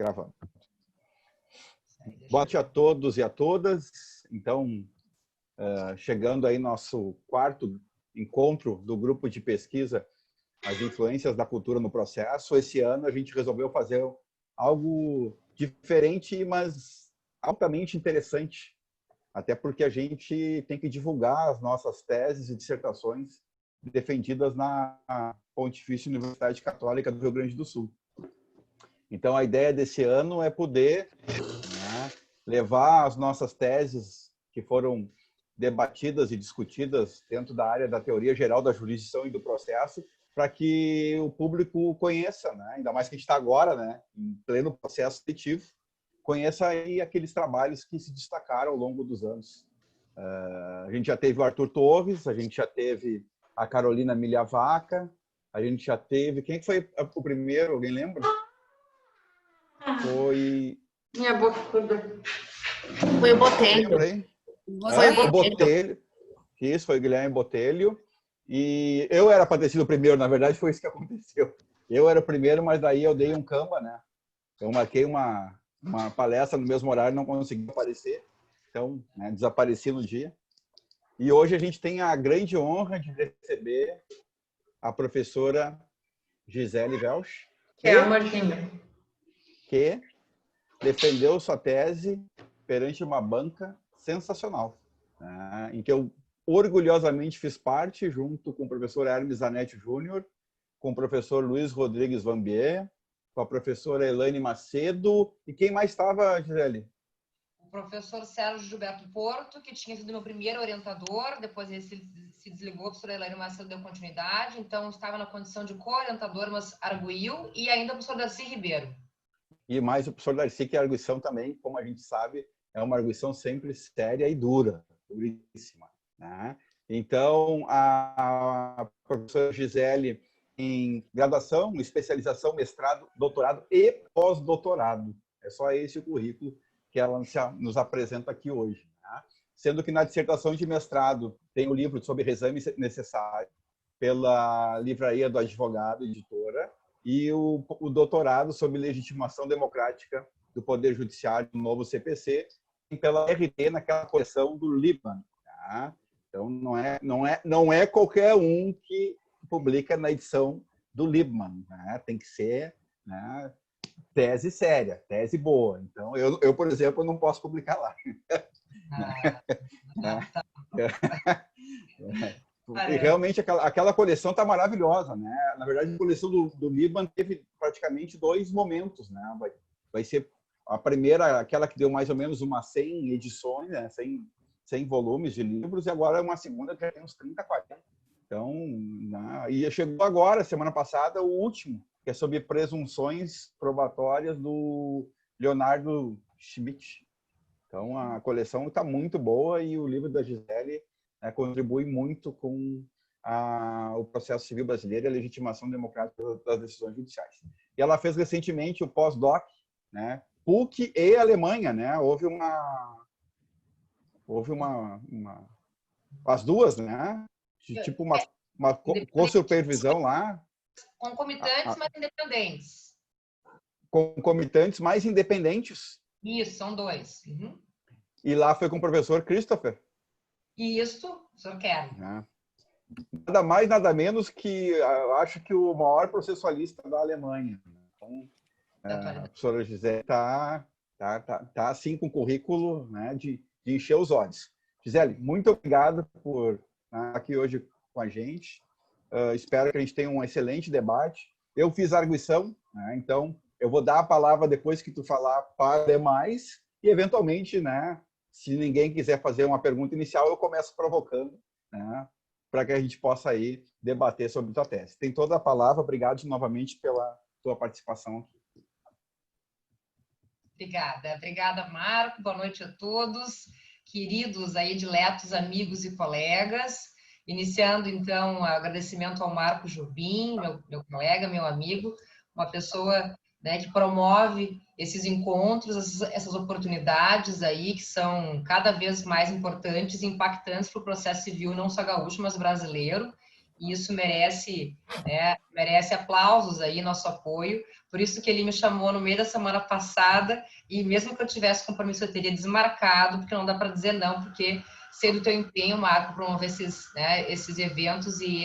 Gravando. Boa noite a todos e a todas. Então, chegando aí nosso quarto encontro do grupo de pesquisa As Influências da Cultura no Processo. Esse ano a gente resolveu fazer algo diferente, mas altamente interessante, até porque a gente tem que divulgar as nossas teses e dissertações defendidas na Pontifícia Universidade Católica do Rio Grande do Sul. Então, a ideia desse ano é poder levar as nossas teses que foram debatidas e discutidas dentro da área da teoria geral da jurisdição e do processo para que o público conheça, né? Ainda mais que a gente está agora, né, em pleno processo seletivo, conheça aí aqueles trabalhos que se destacaram ao longo dos anos. A gente já teve o Arthur Torres, a gente já teve a Carolina Milhavaca, a gente já teve... Quem foi o primeiro? Alguém lembra? Foi... Minha boca foi o Botelho. Foi o Botelho. Isso, foi o Guilherme Botelho. E eu era para ter sido o primeiro, na verdade foi isso que aconteceu. Eu era o primeiro, mas daí eu dei um camba, né? Eu marquei uma palestra no mesmo horário, não consegui aparecer. Então, né, desapareci no dia. E hoje a gente tem a grande honra de receber a professora Gisele Welch, que defendeu sua tese perante uma banca sensacional, né, em que eu orgulhosamente fiz parte, junto com o professor Hermes Zanetti Júnior, com o professor Luiz Rodrigues Vambier, com a professora Elaine Macedo, e quem mais estava, Gisele? O professor Sérgio Gilberto Porto, que tinha sido meu primeiro orientador, depois ele se desligou, a professora Elaine Macedo deu continuidade, então estava na condição de co-orientador, mas arguiu, e ainda o professor Darcy Ribeiro. E mais o professor Darcy, que a arguição também, como a gente sabe, é uma arguição sempre séria e dura, duríssima, né? Então, a professora Gisele, em graduação, especialização, mestrado, doutorado e pós-doutorado. É só esse o currículo que ela nos apresenta aqui hoje, né? Sendo que na dissertação de mestrado tem o livro sobre Reexame Necessário, pela Livraria do Advogado, editora, e o doutorado sobre legitimação democrática do Poder Judiciário do novo CPC, pela RT, naquela coleção do Liebman. Tá? Então, não é qualquer um que publica na edição do Liebman. Né? Tem que ser, né, tese séria, tese boa. Então, eu, por exemplo, não posso publicar lá. E realmente aquela coleção está maravilhosa, né? Na verdade, a coleção do Liebman teve praticamente 2 momentos, né? Vai ser a primeira, aquela que deu mais ou menos umas 100 edições, né? 100 volumes de livros, e agora uma segunda que já tem uns 30, 40. Então, né? E chegou agora, semana passada, o último, que é sobre presunções probatórias do Leonardo Schmidt. Então, a coleção está muito boa e o livro da Gisele, né, contribui muito com o processo civil brasileiro e a legitimação democrática das decisões judiciais. E ela fez recentemente o pós-doc, né, PUC e Alemanha, né? Houve as duas, né? Tipo uma co-supervisão lá. Concomitantes, mas independentes. Concomitantes, mais independentes. Isso, são 2. Uhum. E lá foi com o professor Christopher. Isso, o senhor quer. Nada mais, nada menos que, eu acho que o maior processualista da Alemanha. Então, a professora Gisele está assim com o currículo, né, de encher os olhos. Gisele, muito obrigado por estar aqui hoje com a gente. Espero que a gente tenha um excelente debate. Eu fiz a arguição, né, então eu vou dar a palavra depois que tu falar para demais e, eventualmente, né, se ninguém quiser fazer uma pergunta inicial, eu começo provocando, né, para que a gente possa aí debater sobre a tua tese. Tem toda a palavra. Obrigado novamente pela tua participação aqui. Obrigada, Marco. Boa noite a todos, queridos aí, diletos amigos e colegas. Iniciando, então, o agradecimento ao Marco Jobim, meu colega, meu amigo, uma pessoa, né, que promove esses encontros, essas oportunidades aí que são cada vez mais importantes e impactantes para o processo civil, não só gaúcho, mas brasileiro. e isso merece, né, merece aplausos aí, nosso apoio. Por isso que ele me chamou no meio da semana passada, e mesmo que eu tivesse compromisso, eu teria desmarcado, porque não dá para dizer não, porque sei do teu empenho, Marco, promover esses, né, esses eventos, e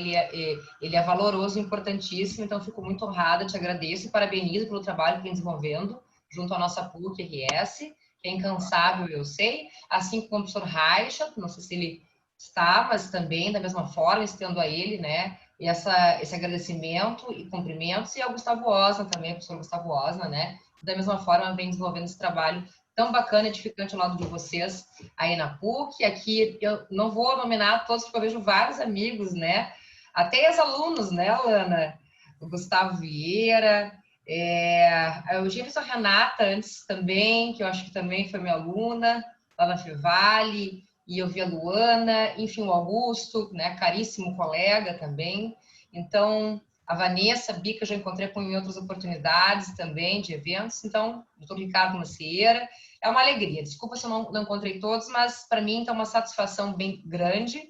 ele é valoroso, importantíssimo, então fico muito honrada, te agradeço e parabenizo pelo trabalho que vem desenvolvendo junto à nossa PUC-RS, que é incansável, eu sei, assim como o professor Reichert, não sei se ele está, mas também, da mesma forma, estendo a ele, né, esse agradecimento e cumprimentos, e ao Gustavo Osna também, o professor Gustavo Osna, né, da mesma forma vem desenvolvendo esse trabalho tão bacana e edificante ao lado de vocês aí na PUC. Aqui eu não vou nominar todos, porque eu vejo vários amigos, né, até ex-alunos, né, Alana? O Gustavo Vieira, eu já vi a Renata antes também, que eu acho que também foi minha aluna, lá na Fevale, e eu vi a Luana, enfim, o Augusto, né, caríssimo colega também. Então, a Vanessa, a Bica, eu já encontrei com em outras oportunidades também, de eventos. Então, o doutor Ricardo Macieira, é uma alegria. Desculpa se eu não encontrei todos, mas para mim está uma satisfação bem grande,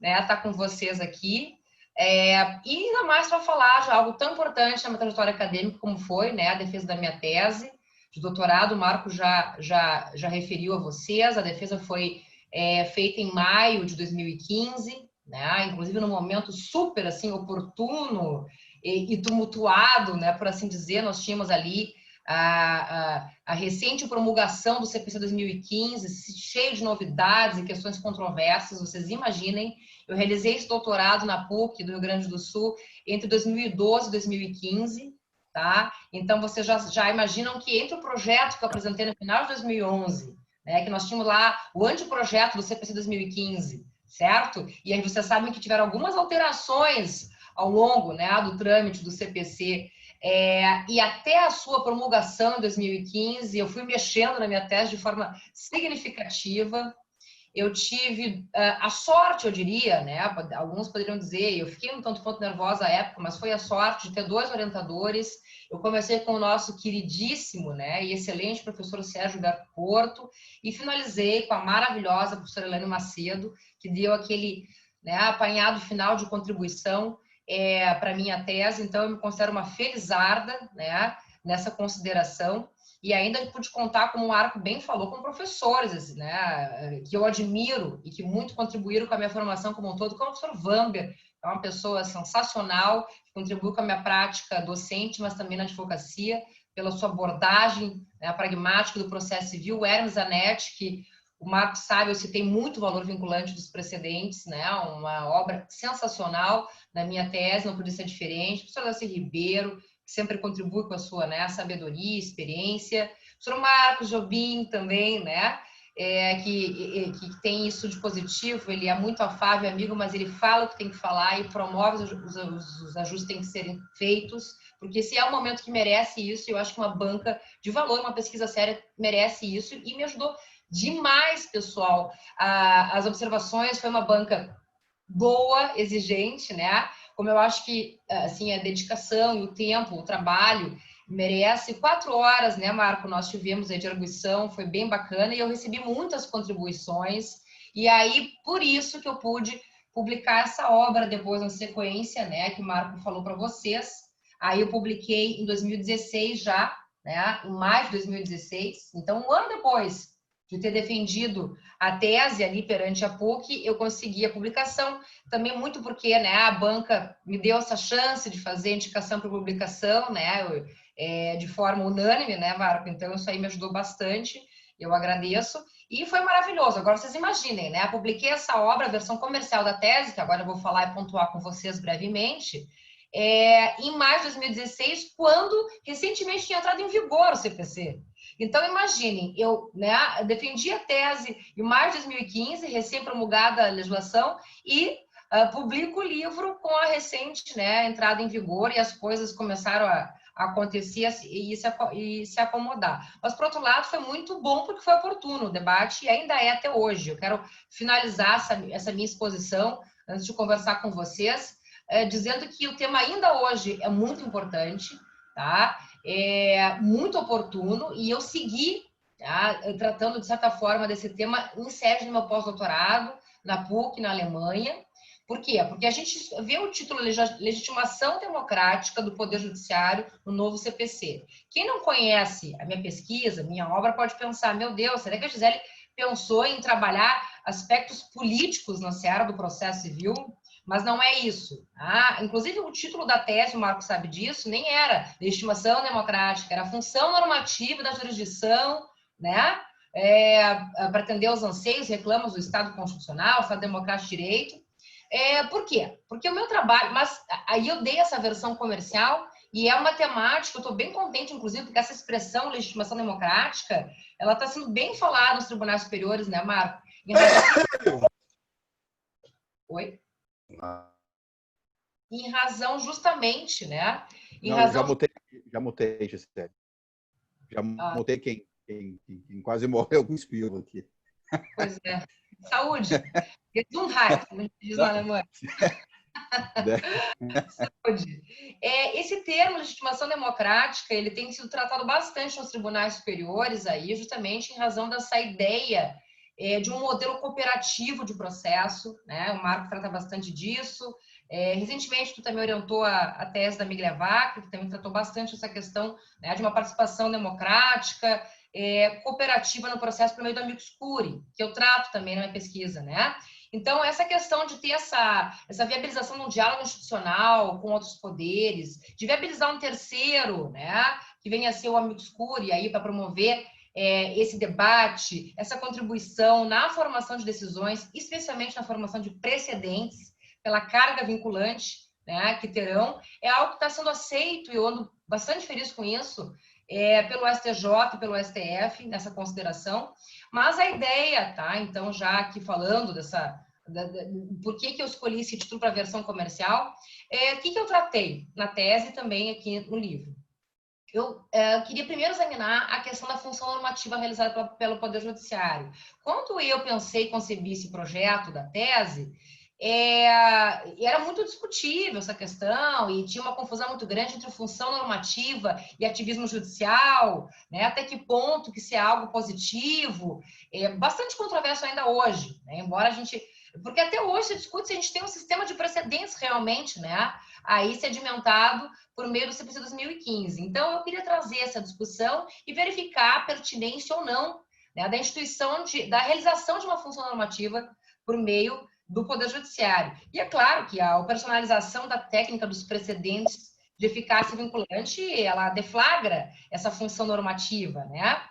né, estar com vocês aqui. E ainda mais para falar de algo tão importante na minha trajetória acadêmica como foi, né, a defesa da minha tese de doutorado. O Marco já referiu a vocês, a defesa foi feita em maio de 2015, né, inclusive num momento super assim, oportuno e tumultuado, né, por assim dizer. Nós tínhamos ali a recente promulgação do CPC 2015, cheio de novidades e questões controversas. Vocês imaginem, eu realizei esse doutorado na PUC do Rio Grande do Sul entre 2012 e 2015, tá? Então, vocês já imaginam que entre o projeto que eu apresentei no final de 2011, né, que nós tínhamos lá o anteprojeto do CPC 2015, certo? E aí vocês sabem que tiveram algumas alterações ao longo, né, do trâmite do CPC, e até a sua promulgação em 2015, eu fui mexendo na minha tese de forma significativa. Eu tive a sorte, eu diria, né? Alguns poderiam dizer, eu fiquei um tanto quanto nervosa à época, mas foi a sorte de ter 2 orientadores. Eu comecei com o nosso queridíssimo, né, e excelente professor Sérgio Humberto Porto, e finalizei com a maravilhosa professora Helene Macedo, que deu aquele, né, apanhado final de contribuição para a minha tese. Então, eu me considero uma felizarda, né, nessa consideração. E ainda pude contar, como o Marco bem falou, com professores, né, que eu admiro e que muito contribuíram com a minha formação como um todo, como o professor Vamber, é uma pessoa sensacional, que contribuiu com a minha prática docente, mas também na advocacia, pela sua abordagem, né, pragmática do processo civil. O Hermes Zanetti, que o Marco sabe, eu citei muito o valor vinculante dos precedentes, né, uma obra sensacional na minha tese, não podia ser diferente. O professor Darcy Ribeiro, que sempre contribui com a sua, né, sabedoria, experiência. O professor Marcos Jobim também, né, que tem isso de positivo. Ele é muito afável, amigo, mas ele fala o que tem que falar e promove os ajustes que têm que serem feitos, porque se é um momento que merece isso, eu acho que uma banca de valor, uma pesquisa séria merece isso, e me ajudou demais, pessoal. As observações, foi uma banca boa, exigente, né? Como eu acho que, assim, a dedicação e o tempo, o trabalho merece. 4 horas, né, Marco? Nós tivemos aí de arguição, foi bem bacana, e eu recebi muitas contribuições, e aí, por isso que eu pude publicar essa obra depois na sequência, né, que o Marco falou para vocês. Aí eu publiquei em 2016 já, né, em maio de 2016, então um ano depois de ter defendido a tese ali perante a PUC, eu consegui a publicação, também muito porque, né, a banca me deu essa chance de fazer indicação para publicação, né, de forma unânime, né, Marco? Então, isso aí me ajudou bastante, eu agradeço, e foi maravilhoso. Agora, vocês imaginem, né, eu publiquei essa obra, a versão comercial da tese, que agora eu vou falar e pontuar com vocês brevemente, em maio de 2016, quando recentemente tinha entrado em vigor o CPC. Então, imaginem, eu, né, defendi a tese em maio de 2015, recém-promulgada a legislação, e publico o livro com a recente, né, entrada em vigor, e as coisas começaram a acontecer e se acomodar. Mas, por outro lado, foi muito bom porque foi oportuno o debate, e ainda é até hoje. Eu quero finalizar essa minha exposição, antes de conversar com vocês, dizendo que o tema ainda hoje é muito importante, tá? É muito oportuno, e eu segui, tá, tratando de certa forma desse tema em sede do meu pós-doutorado na PUC, na Alemanha, Por quê? Porque a gente vê o título Legitimação Democrática do Poder Judiciário no novo CPC. Quem não conhece a minha pesquisa, minha obra, pode pensar, meu Deus, será que a Gisele pensou em trabalhar aspectos políticos na seara do processo civil? Mas não é isso. Inclusive, o título da tese, o Marco sabe disso, nem era legitimação democrática, era a função normativa da jurisdição, né? Para atender aos anseios e reclamos do Estado constitucional, Estado democrático de direito. Por quê? Porque o meu trabalho, mas aí eu dei essa versão comercial e é uma temática, eu estou bem contente, inclusive, porque essa expressão legitimação democrática, ela está sendo bem falada nos tribunais superiores, né, Marco? Oi? Em razão justamente, né? Já mutei, Gisele. Já mutei quem quase morreu com espirro aqui. Pois é. Saúde. Gesundheit, como a gente diz na Alemanha. Saúde. Esse termo, legitimação democrática, ele tem sido tratado bastante nos tribunais superiores aí, justamente em razão dessa ideia de um modelo cooperativo de processo, né? O Marco trata bastante disso. Recentemente, tu também orientou a tese da Miglievac, que também tratou bastante essa questão, né, de uma participação democrática, cooperativa no processo por meio do amicus curiae, que eu trato também na minha pesquisa, né? Então, essa questão de ter essa viabilização de um diálogo institucional com outros poderes, de viabilizar um terceiro, né, que venha a ser o amicus curiae aí para promover esse debate, essa contribuição na formação de decisões, especialmente na formação de precedentes, pela carga vinculante, né, que terão, é algo que está sendo aceito e eu ando bastante feliz com isso, pelo STJ e pelo STF, nessa consideração. Mas a ideia, tá? Então, já aqui falando por que eu escolhi esse título para a versão comercial, o que eu tratei na tese e também aqui no livro? Eu queria primeiro examinar a questão da função normativa realizada pelo Poder Judiciário. Quando eu pensei e concebi esse projeto da tese, era muito discutível essa questão e tinha uma confusão muito grande entre função normativa e ativismo judicial, né? Até que ponto que isso é algo positivo, bastante controverso ainda hoje, né? Embora a gente... Porque até hoje se discute se a gente tem um sistema de precedentes realmente, né? Aí sedimentado por meio do CPC 2015. Então, eu queria trazer essa discussão e verificar a pertinência ou não, né, da instituição, da realização de uma função normativa por meio do Poder Judiciário. E é claro que a operacionalização da técnica dos precedentes de eficácia vinculante, ela deflagra essa função normativa, né?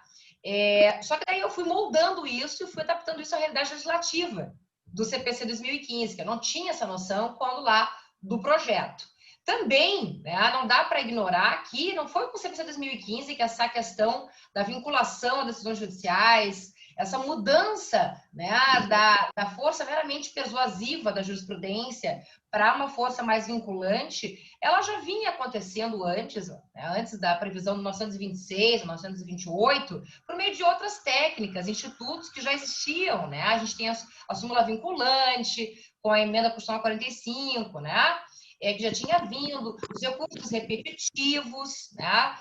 Só que daí eu fui moldando isso e fui adaptando isso à realidade legislativa do CPC 2015, que eu não tinha essa noção quando lá do projeto. Também, né, não dá para ignorar que não foi com o CPC 2015 que essa questão da vinculação a decisões judiciais, essa mudança, né, da força meramente persuasiva da jurisprudência para uma força mais vinculante, ela já vinha acontecendo antes, né, antes da previsão de 1926, 1928, por meio de outras técnicas, institutos que já existiam, né? A gente tem a súmula vinculante, com a emenda constitucional 45, né? Que já tinha vindo, os recursos repetitivos, né?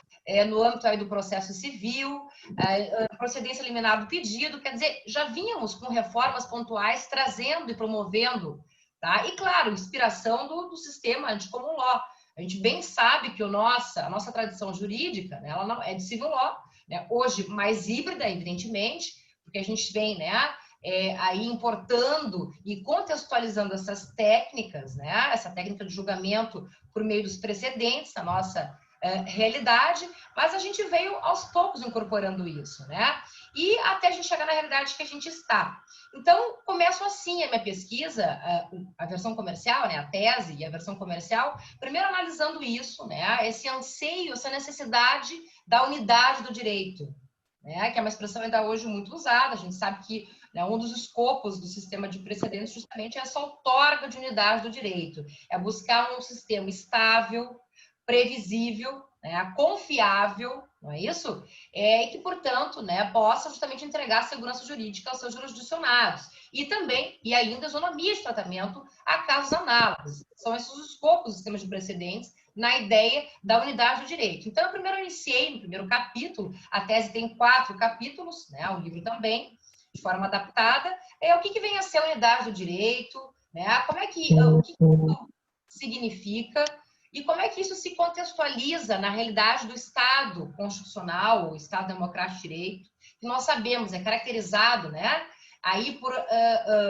No âmbito aí do processo civil, procedência liminar do pedido, quer dizer, já vínhamos com reformas pontuais trazendo e promovendo, tá? E, claro, inspiração do sistema anti-common law. A gente bem sabe que a nossa tradição jurídica, né, ela não é de civil law, né? Hoje mais híbrida, evidentemente, porque a gente vem, né, aí importando e contextualizando essas técnicas, né, essa técnica de julgamento por meio dos precedentes, a nossa realidade, mas a gente veio aos poucos incorporando isso, né? E até a gente chegar na realidade que a gente está. Então, começo assim a minha pesquisa, a versão comercial, né, a tese e a versão comercial, primeiro analisando isso, né, esse anseio, essa necessidade da unidade do direito, né, que é uma expressão ainda hoje muito usada. A gente sabe que, né, um dos escopos do sistema de precedentes justamente é essa outorga de unidade do direito, é buscar um sistema estável, previsível, né, confiável, não é isso? E que, portanto, né, possa justamente entregar segurança jurídica aos seus jurisdicionados. E também, e ainda, isonomia de tratamento a casos análogos. São esses os escopos do sistema de precedentes na ideia da unidade do direito. Então, eu primeiro iniciei, no primeiro capítulo, a tese tem 4 capítulos, né, o livro também, de forma adaptada, o que vem a ser a unidade do direito, né? Como é que, o que isso significa e como é que isso se contextualiza na realidade do Estado constitucional, o Estado democrático de direito, que nós sabemos é caracterizado, né, aí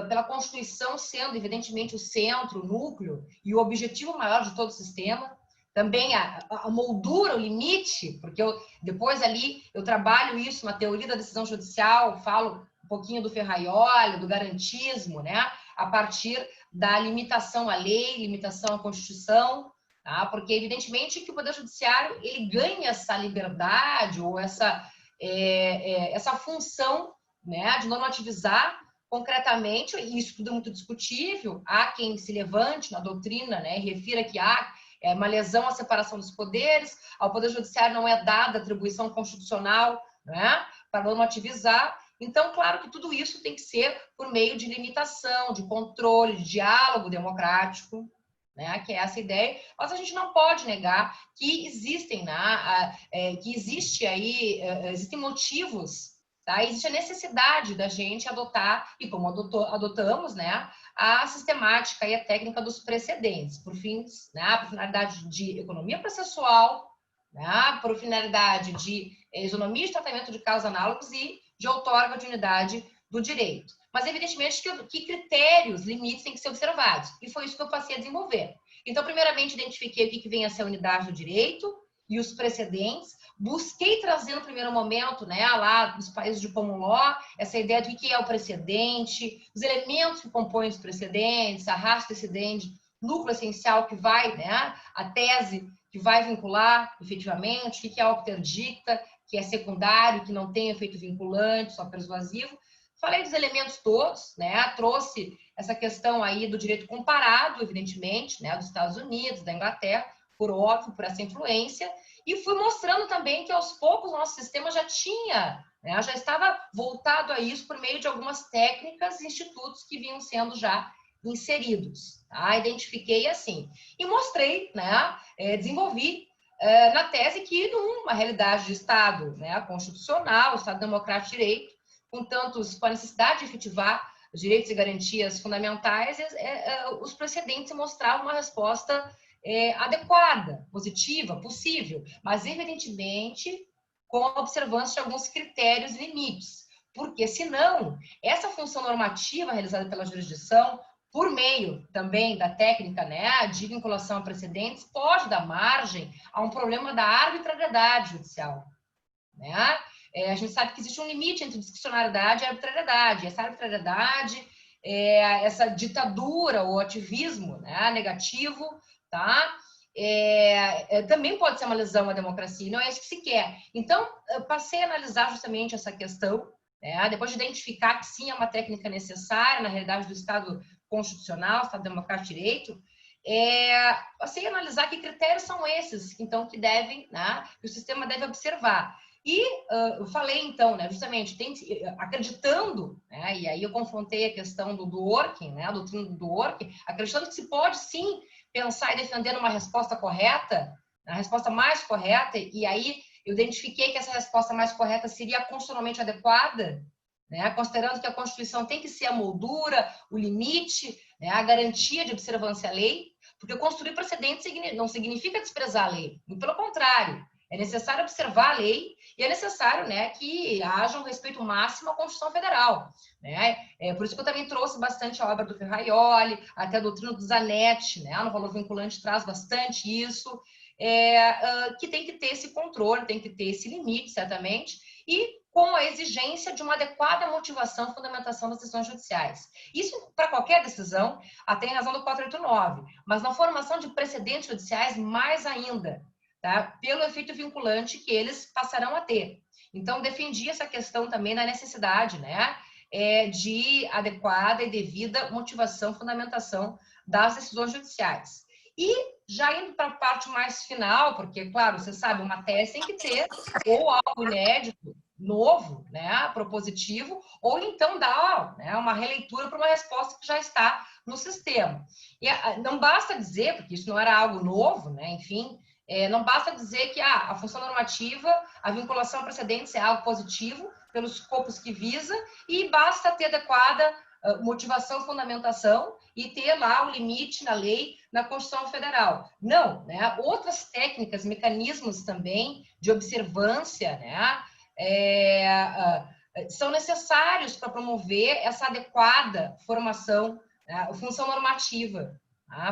pela Constituição sendo, evidentemente, o centro, o núcleo e o objetivo maior de todo o sistema. Também a moldura, o limite, porque depois ali eu trabalho isso na teoria da decisão judicial, falo um pouquinho do Ferraioli, do garantismo, né, a partir da limitação à lei, limitação à Constituição, tá? Porque evidentemente que o Poder Judiciário ele ganha essa liberdade ou essa função, né, de normativizar concretamente, e isso tudo é muito discutível, há quem se levante na doutrina, né, e refira que há uma lesão à separação dos poderes, ao Poder Judiciário não é dada atribuição constitucional, né, para normativizar. Então, claro que tudo isso tem que ser por meio de limitação, de controle, de diálogo democrático, né, que é essa ideia, mas a gente não pode negar que existem, né, existem motivos, tá? Existe a necessidade da gente adotar, e como adotamos, né, a sistemática e a técnica dos precedentes, por fins, né, por finalidade de economia processual, né, por finalidade de isonomia de tratamento de casos análogos e de outorga de unidade do direito. Mas, evidentemente, que critérios, limites têm que ser observados. E foi isso que eu passei a desenvolver. Então, primeiramente, identifiquei o que vem a ser a unidade do direito e os precedentes. Busquei trazer no primeiro momento, né, lá nos países de common law, essa ideia do que é o precedente, os elementos que compõem os precedentes, a ratio decidendi, núcleo essencial que vai, né, a tese que vai vincular efetivamente, o que é opter dicta, que é secundário, que não tem efeito vinculante, só persuasivo. Falei dos elementos todos, né? Trouxe essa questão aí do direito comparado, evidentemente, né? Dos Estados Unidos, da Inglaterra, por óbvio, por essa influência, e fui mostrando também que aos poucos o nosso sistema já tinha, né? Já estava voltado a isso por meio de algumas técnicas e institutos que vinham sendo já inseridos, tá? Identifiquei assim e mostrei, né? Desenvolvi na tese que numa realidade de Estado, né? Constitucional, Estado democrático de direito, com a necessidade de efetivar os direitos e garantias fundamentais, os precedentes mostravam uma resposta adequada, positiva, possível, mas evidentemente com a observância de alguns critérios e limites, porque senão essa função normativa realizada pela jurisdição, por meio também da técnica, né, de vinculação a precedentes, pode dar margem a um problema da arbitrariedade judicial, né? A gente sabe que existe um limite entre discricionariedade e arbitrariedade. Essa arbitrariedade, essa ditadura ou ativismo, né, negativo, tá? Também pode ser uma lesão à democracia, e não é isso que se quer. Então, eu passei a analisar justamente essa questão, né, depois de identificar que sim, é uma técnica necessária na realidade do Estado constitucional, Estado democrático de direito, passei a analisar que critérios são esses, então, que devem, né, que o sistema deve observar. E eu falei, então, né, justamente, acreditando, né, e aí eu confrontei a questão do Dworkin, né, a doutrina do Dworkin, acreditando que se pode, sim, pensar e defender uma resposta correta, a resposta mais correta, e aí eu identifiquei que essa resposta mais correta seria constitucionalmente adequada, né, considerando que a Constituição tem que ser a moldura, o limite, né, a garantia de observância à lei, porque construir precedentes não significa desprezar a lei, muito pelo contrário. É necessário observar a lei e é necessário, né, que haja um respeito máximo à Constituição Federal, né? Por isso que eu também trouxe bastante a obra do Ferraioli, até a doutrina do Zanetti, né, no valor vinculante traz bastante isso, que tem que ter esse controle, tem que ter esse limite, certamente, e com a exigência de uma adequada motivação e fundamentação das decisões judiciais. Isso para qualquer decisão, até em razão do 489, mas na formação de precedentes judiciais, mais ainda, tá? Pelo efeito vinculante que eles passarão a ter. Então, defendi essa questão também da necessidade, né, de adequada e devida motivação, fundamentação das decisões judiciais. E já indo para a parte mais final, porque, claro, você sabe, uma tese tem que ter ou algo inédito, novo, né, propositivo, ou então dar, né, uma releitura para uma resposta que já está no sistema. E não basta dizer, porque isso não era algo novo, né, enfim, Não basta dizer que a função normativa, a vinculação a precedentes é algo positivo, pelos escopos que visa, e basta ter adequada motivação, fundamentação e ter lá o limite na lei, na Constituição Federal. Não, né? Outras técnicas, mecanismos também de observância, né? São necessários para promover essa adequada formação, né? Função normativa,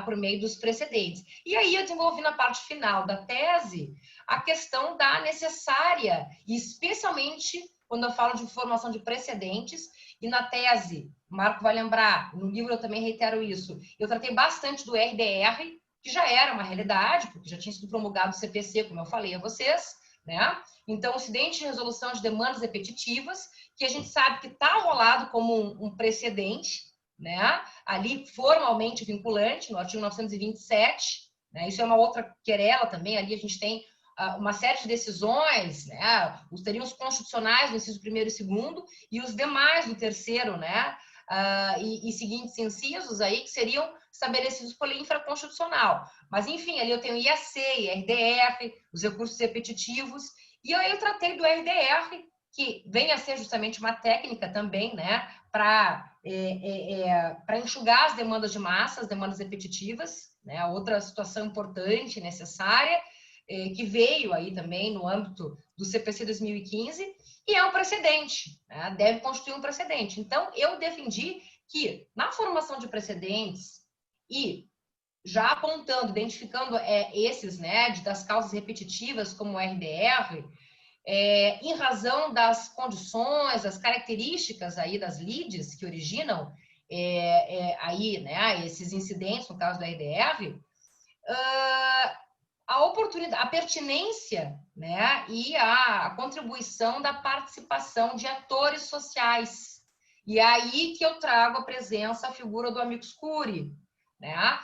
por meio dos precedentes. E aí eu desenvolvi na parte final da tese a questão da necessária, e especialmente quando eu falo de formação de precedentes, e na tese, o Marco vai lembrar, no livro eu também reitero isso, eu tratei bastante do RDR, que já era uma realidade, porque já tinha sido promulgado o CPC, como eu falei a vocês, né? Então, o incidente de resolução de demandas repetitivas, que a gente sabe que está rolado como um precedente, né? Ali formalmente vinculante, no artigo 927, né? Isso é uma outra querela também, ali a gente tem uma série de decisões, né? Teriam os constitucionais do inciso 1º e 2º, e os demais do 3º, né? E seguintes incisos aí, que seriam estabelecidos por lei infraconstitucional. Mas, enfim, ali eu tenho IAC, RDR, os recursos repetitivos, e aí eu tratei do RDR, que vem a ser justamente uma técnica também, né? Para enxugar as demandas de massa, as demandas repetitivas, né? Outra situação importante, necessária, que veio aí também no âmbito do CPC 2015, e é um precedente, né? Deve constituir um precedente. Então, eu defendi que, na formação de precedentes, e já apontando, identificando esses, né, das causas repetitivas, como o RDR, em razão das condições, das características aí das lides que originam aí, né, esses incidentes, no caso do RDR, a oportunidade, a pertinência, né, e a contribuição da participação de atores sociais. E é aí que eu trago a presença, a figura do amicus curiae, né,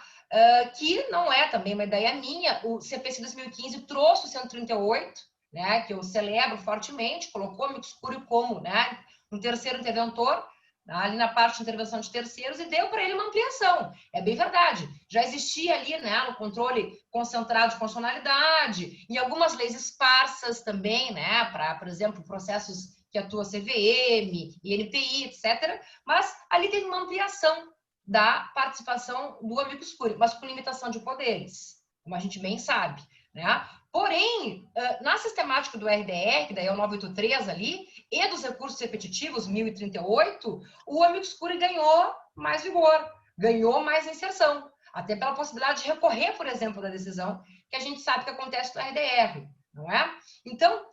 que não é também uma ideia minha. O CPC 2015 trouxe o 138, né, que eu celebro fortemente, colocou o amicus curiae como, né, um terceiro interventor, ali na parte de intervenção de terceiros, e deu para ele uma ampliação. É bem verdade. Já existia ali, né, no controle concentrado de constitucionalidade, em algumas leis esparsas também, né, para, por exemplo, processos que atua CVM, INPI, etc. Mas ali tem uma ampliação da participação do amicus curiae, mas com limitação de poderes, como a gente bem sabe, né? Porém, na sistemática do RDR, que daí é o 983 ali, e dos recursos repetitivos, 1038, o amicus curiae ganhou mais vigor, ganhou mais inserção, até pela possibilidade de recorrer, por exemplo, da decisão, que a gente sabe que acontece no RDR, não é? Então,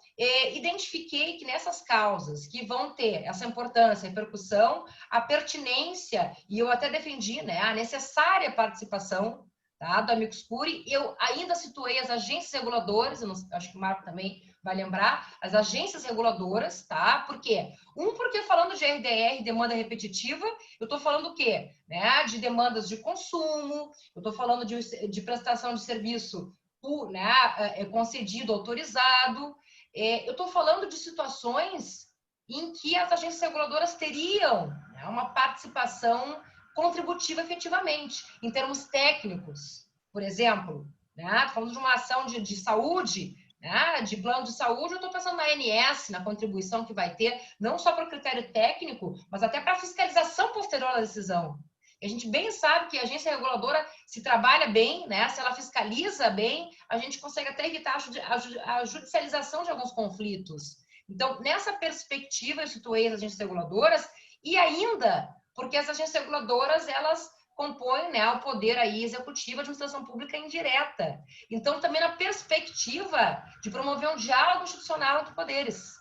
identifiquei que nessas causas que vão ter essa importância, repercussão, a pertinência, e eu até defendi, né, a necessária participação, tá, do amicus curiae. Eu ainda situei as agências reguladoras, eu não, acho que o Marco também vai lembrar, as agências reguladoras, tá? Por quê? Porque falando de RDR, demanda repetitiva, eu estou falando o quê? Né? De demandas de consumo, eu estou falando de prestação de serviço, né, concedido, autorizado, eu estou falando de situações em que as agências reguladoras teriam, né, uma participação contributiva efetivamente, em termos técnicos, por exemplo, né? Falando de uma ação de saúde, né? De plano de saúde, eu estou pensando na ANS, na contribuição que vai ter, não só para o critério técnico, mas até para a fiscalização posterior à decisão. E a gente bem sabe que a agência reguladora, se trabalha bem, né? Se ela fiscaliza bem, a gente consegue até evitar a judicialização de alguns conflitos. Então, nessa perspectiva, eu situei as agências reguladoras e ainda porque as agências reguladoras, elas compõem, né, o poder aí executivo, a administração pública indireta. Então, também na perspectiva de promover um diálogo institucional entre poderes,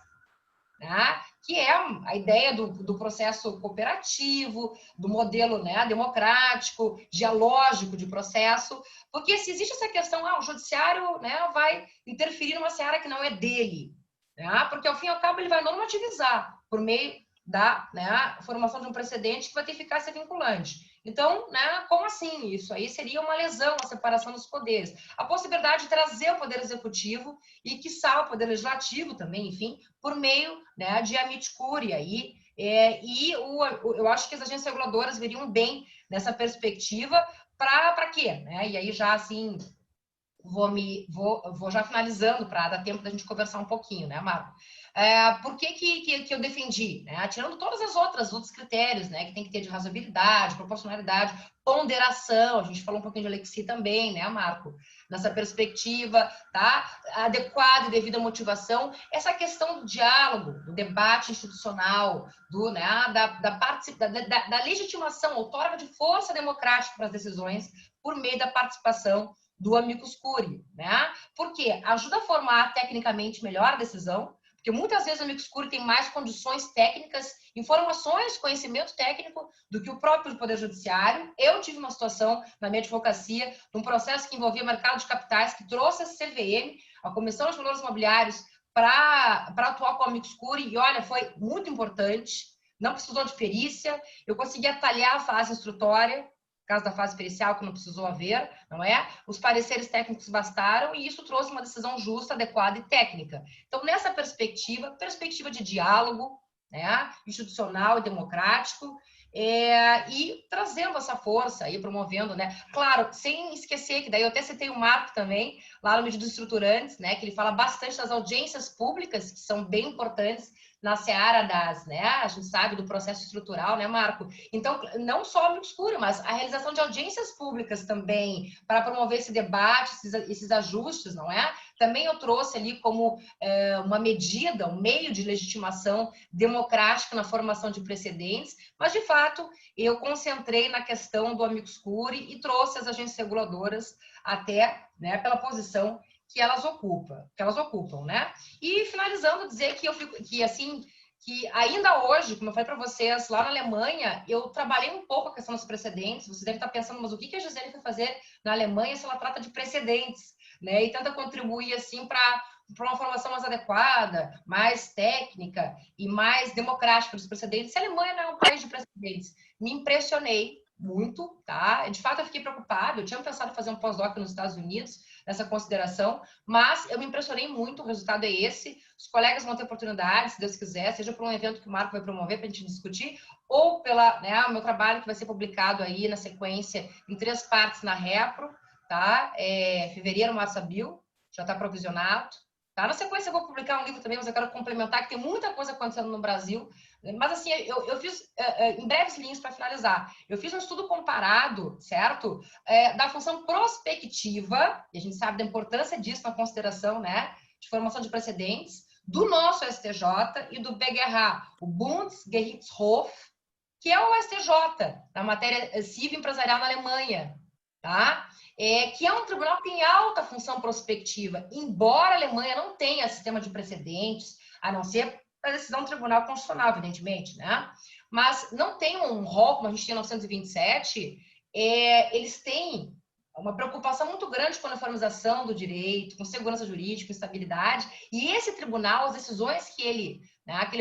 né, que é a ideia do processo cooperativo, do modelo, né, democrático, dialógico de processo, porque se existe essa questão, o judiciário, né, vai interferir numa seara que não é dele, né, porque ao fim e ao cabo ele vai normativizar por meio da, né, formação de um precedente que vai ter eficácia vinculante. Então, né, como assim? Isso aí seria uma lesão à separação dos poderes. A possibilidade de trazer o poder executivo e, quiçá, o poder legislativo também, enfim, por meio, né, de amicus curiae. Eu acho que as agências reguladoras veriam bem nessa perspectiva para quê? Né? E aí já, assim, vou já finalizando para dar tempo da gente conversar um pouquinho, né, Marco? Por que eu defendi? Né? Tirando todas as outros critérios, né, que tem que ter de razoabilidade, proporcionalidade, ponderação, a gente falou um pouquinho de Alexi também, né, Marco? Nessa perspectiva, tá? Adequada e devida motivação, essa questão do diálogo, do debate institucional, da legitimação, outorga de força democrática para as decisões por meio da participação do amicus curiae, né? Porque ajuda a formar tecnicamente melhor a decisão, porque muitas vezes o amicus curiae tem mais condições técnicas, informações, conhecimento técnico do que o próprio Poder Judiciário. Eu tive uma situação na minha advocacia, num processo que envolvia mercado de capitais, que trouxe a CVM, a Comissão de Valores Imobiliários, para atuar com o amicus curiae, e olha, foi muito importante, não precisou de perícia, eu consegui atalhar a fase instrutória, caso da fase pericial, que não precisou haver, não é? Os pareceres técnicos bastaram e isso trouxe uma decisão justa, adequada e técnica. Então, nessa perspectiva de diálogo, né, institucional e democrático, e trazendo essa força aí, promovendo, né? Claro, sem esquecer que daí eu até citei o Marco também, lá no Medidas Estruturantes, né, que ele fala bastante das audiências públicas, que são bem importantes na seara né, a gente sabe do processo estrutural, né, Marco? Então, não só a amicus curiae, mas a realização de audiências públicas também, para promover esse debate, esses ajustes, não é? Também eu trouxe ali como uma medida, um meio de legitimação democrática na formação de precedentes, mas, de fato, eu concentrei na questão do amicus curiae e trouxe as agências reguladoras até, né, pela posição que elas ocupam, né? E finalizando, dizer que que ainda hoje, como eu falei para vocês, lá na Alemanha, eu trabalhei um pouco a questão dos precedentes. Vocês devem estar pensando, mas o que a Gisele foi fazer na Alemanha se ela trata de precedentes, né? E tenta contribuir assim para uma formação mais adequada, mais técnica e mais democrática dos precedentes. Se a Alemanha não é um país de precedentes, me impressionei muito, tá? De fato, eu fiquei preocupada. Eu tinha pensado em fazer um pós-doc nos Estados Unidos, nessa consideração, mas eu me impressionei muito, o resultado é esse. Os colegas vão ter oportunidade, se Deus quiser, seja por um evento que o Marco vai promover para a gente discutir, ou pela, né, o meu trabalho que vai ser publicado aí na sequência em 3 partes na Repro, tá? Fevereiro, março, abril, já está provisionado. Tá? Na sequência eu vou publicar um livro também, mas eu quero complementar que tem muita coisa acontecendo no Brasil. Mas assim, eu fiz, em breves linhas para finalizar, eu fiz um estudo comparado, certo? Da função prospectiva, e a gente sabe da importância disso na consideração, né, de formação de precedentes, do nosso STJ e do BGH, o Bundesgerichtshof, que é o STJ, na matéria civil empresarial na Alemanha, tá? Que é um tribunal que tem alta função prospectiva, embora a Alemanha não tenha sistema de precedentes, a não ser a decisão do Tribunal Constitucional, evidentemente, né? Mas não tem um rol, como a gente tinha em 1927, eles têm uma preocupação muito grande com a uniformização do direito, com segurança jurídica, estabilidade, e esse tribunal, as decisões que ele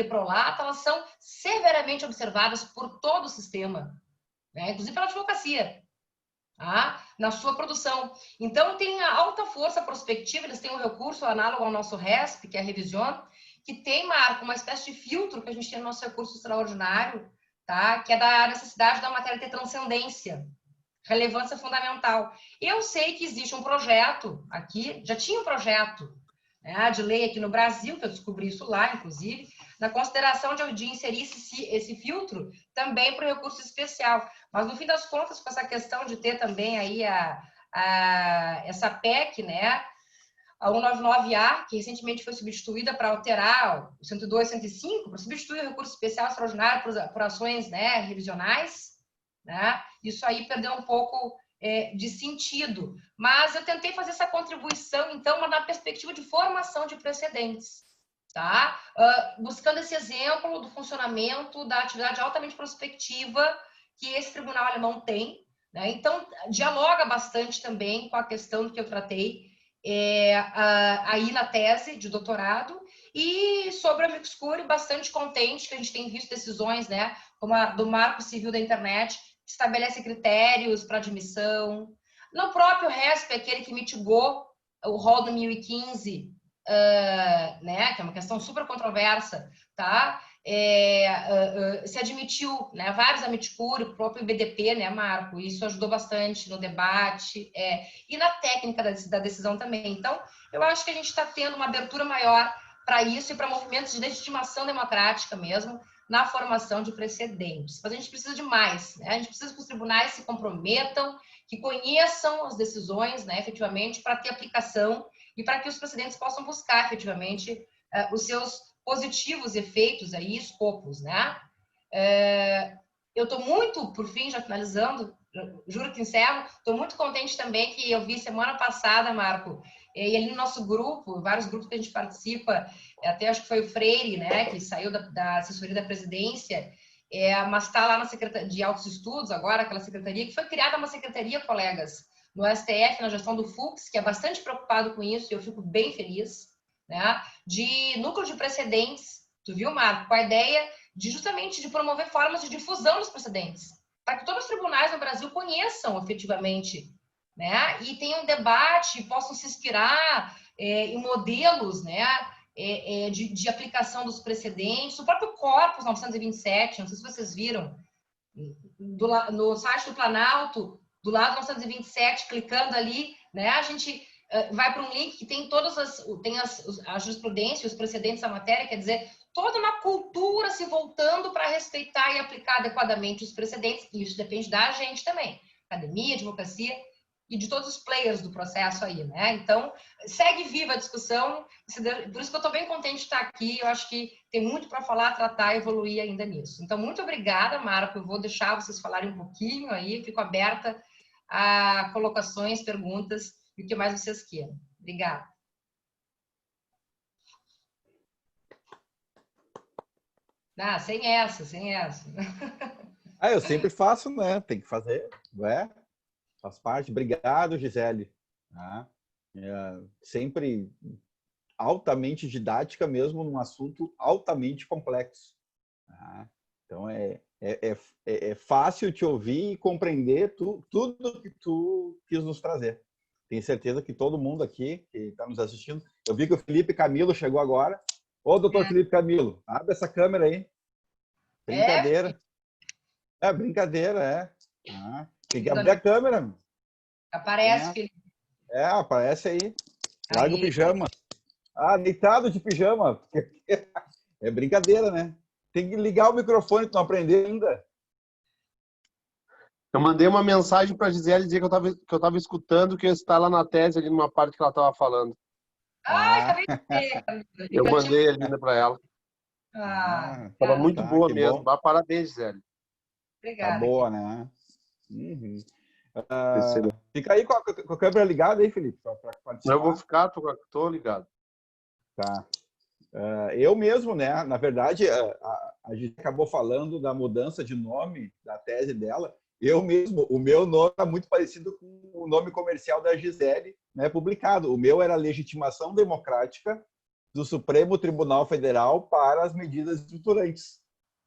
prolata, elas são severamente observadas por todo o sistema, né? Inclusive pela advocacia, tá? Na sua produção. Então, tem a alta força prospectiva, eles têm um recurso análogo ao nosso RESP, que é a revisão, que tem, Marco, uma espécie de filtro que a gente tem no nosso recurso extraordinário, tá? Que é da necessidade da matéria ter transcendência, relevância fundamental. Eu sei que existe um projeto aqui, já tinha um projeto, né, de lei aqui no Brasil, que eu descobri isso lá, inclusive, na consideração de inserir esse filtro também para o recurso especial. Mas, no fim das contas, com essa questão de ter também aí essa PEC, né, a 199A, que recentemente foi substituída para alterar o 102 e 105, para substituir o recurso especial extraordinário por ações, né, revisionais, né? Isso aí perdeu um pouco de sentido. Mas eu tentei fazer essa contribuição, então, na perspectiva de formação de precedentes, tá? Buscando esse exemplo do funcionamento da atividade altamente prospectiva que esse tribunal alemão tem, né? Então, dialoga bastante também com a questão que eu tratei aí na tese de doutorado. E sobre a amicus curiae, bastante contente que a gente tem visto decisões, né, como a do Marco Civil da Internet, que estabelece critérios para admissão. No próprio RESP, aquele que mitigou o rol do 1015, né, que é uma questão super controversa, tá? se admitiu, né, vários amici curiae, o próprio BDP, né, Marco? Isso ajudou bastante no debate e na técnica da decisão também. Então, eu acho que a gente está tendo uma abertura maior para isso e para movimentos de legitimação democrática mesmo, na formação de precedentes. Mas a gente precisa de mais, né? A gente precisa que os tribunais se comprometam, que conheçam as decisões, né, efetivamente, para ter aplicação e para que os precedentes possam buscar, efetivamente, os seus positivos efeitos aí, escopos, né? Eu estou muito, por fim, já finalizando, juro que encerro, estou muito contente também que eu vi semana passada, Marco, e ali no nosso grupo, vários grupos que a gente participa, até acho que foi o Freire, né, que saiu da assessoria da presidência, mas está lá na Secretaria de Altos Estudos, agora, aquela secretaria, que foi criada uma secretaria, colegas, no STF, na gestão do Fux, que é bastante preocupado com isso, e eu fico bem feliz, né, de núcleo de precedentes, tu viu, Marco, com a ideia de justamente de promover formas de difusão dos precedentes, para que todos os tribunais no Brasil conheçam efetivamente, né, e tenham debate, possam se inspirar em modelos, né, de aplicação dos precedentes. O próprio Corpus 927, não sei se vocês viram, no site do Planalto, do lado 927, clicando ali, né, a gente vai para um link que tem a jurisprudência, os precedentes da matéria, quer dizer, toda uma cultura se voltando para respeitar e aplicar adequadamente os precedentes, e isso depende da gente também, academia, advocacia e de todos os players do processo aí, né? Então, segue viva a discussão, por isso que eu estou bem contente de estar aqui, eu acho que tem muito para falar, tratar e evoluir ainda nisso. Então, muito obrigada, Marco, eu vou deixar vocês falarem um pouquinho aí, fico aberta a colocações, perguntas e o que mais vocês queiram. Obrigada. Sem essa. Eu sempre faço, né? Tem que fazer, não é? Faz parte. Obrigado, Gisele. Sempre altamente didática, mesmo num assunto altamente complexo. Então, é fácil te ouvir e compreender tudo que tu quis nos trazer. Tenho certeza que todo mundo aqui que está nos assistindo... Eu vi que o Felipe Camilo chegou agora. Ô, doutor Felipe Camilo, abre essa câmera aí. Brincadeira. Brincadeira, tem que abrir a câmera. Aparece, Felipe. Aparece aí. Larga o pijama. Deitado de pijama. É brincadeira, né? Tem que ligar o microfone, tu não aprendeu ainda. Eu mandei uma mensagem para a Gisele dizer que eu estava escutando, que eu ia estar lá na tese, ali numa parte que ela estava falando. Acabei de ver. Eu mandei ali para ela. Estava muito boa mesmo. Parabéns, Gisele. Obrigada. Tá boa, né? Fica aí com a câmera ligada aí, Felipe, para participar. Eu vou ficar, tô ligado. Tá. Eu mesmo, né? Na verdade, a gente acabou falando da mudança de nome da tese dela. Eu mesmo, o meu nome é muito parecido com o nome comercial da Gisele, né, publicado. O meu era Legitimação Democrática do Supremo Tribunal Federal para as Medidas Estruturantes.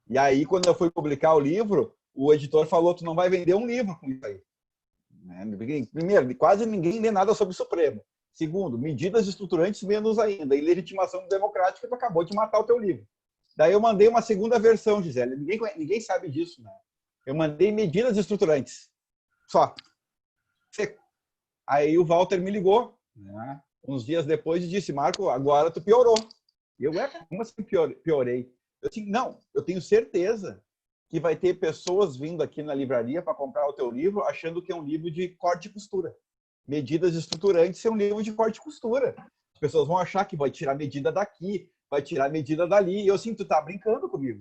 E aí, quando eu fui publicar o livro, o editor falou: tu não vai vender um livro com isso aí. Primeiro, quase ninguém lê nada sobre o Supremo. Segundo, medidas estruturantes menos ainda. E legitimação democrática, tu acabou de matar o teu livro. Daí eu mandei uma segunda versão, Gisele. Ninguém sabe disso, né? Eu mandei medidas estruturantes. Só. Seco. Aí o Walter me ligou, né, uns dias depois, e disse: Marco, agora tu piorou. E eu, como assim piorei? Eu disse: não, eu tenho certeza que vai ter pessoas vindo aqui na livraria para comprar o teu livro achando que é um livro de corte e costura. Medidas estruturantes é um livro de corte e costura. As pessoas vão achar que vai tirar medida daqui, vai tirar medida dali. E eu assim: tu tá brincando comigo.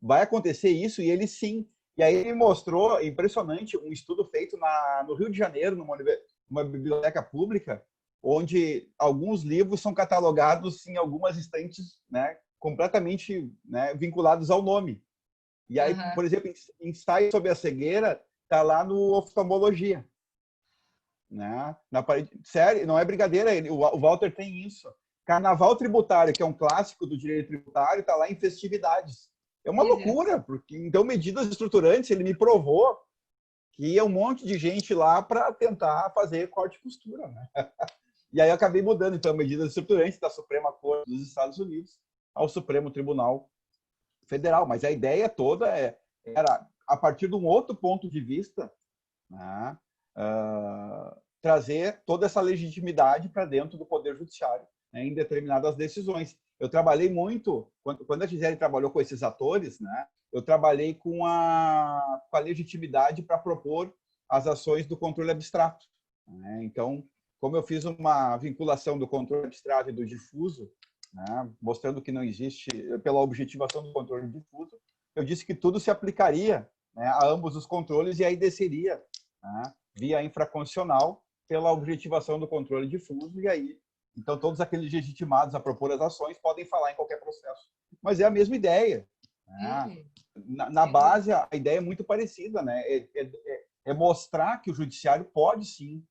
Vai acontecer isso? E ele sim. E aí ele mostrou, impressionante, um estudo feito no Rio de Janeiro, numa biblioteca pública, onde alguns livros são catalogados em algumas estantes, né, completamente, né, vinculados ao nome. E aí, por exemplo, ensaio sobre a cegueira está lá no oftalmologia. Né? Na parede, sério, não é brincadeira, o Walter tem isso. Carnaval tributário, que é um clássico do direito tributário, está lá em festividades. É uma loucura, porque então medidas estruturantes, ele me provou que ia um monte de gente lá para tentar fazer corte e costura, né? E aí eu acabei mudando, então, medidas estruturantes da Suprema Corte dos Estados Unidos ao Supremo Tribunal federal. Mas a ideia toda era, a partir de um outro ponto de vista, né, trazer toda essa legitimidade para dentro do Poder Judiciário, né, em determinadas decisões. Eu trabalhei muito, quando a Gisele trabalhou com esses atores, né, eu trabalhei com a legitimidade para propor as ações do controle abstrato, né? Então, como eu fiz uma vinculação do controle abstrato e do difuso, né, mostrando que não existe, pela objetivação do controle difuso, eu disse que tudo se aplicaria, né, a ambos os controles e aí desceria, né, via infraconstitucional pela objetivação do controle difuso e aí, então, todos aqueles legitimados a propor as ações podem falar em qualquer processo. Mas é a mesma ideia, né? Na base, a ideia é muito parecida, né? É mostrar que o judiciário pode, sim,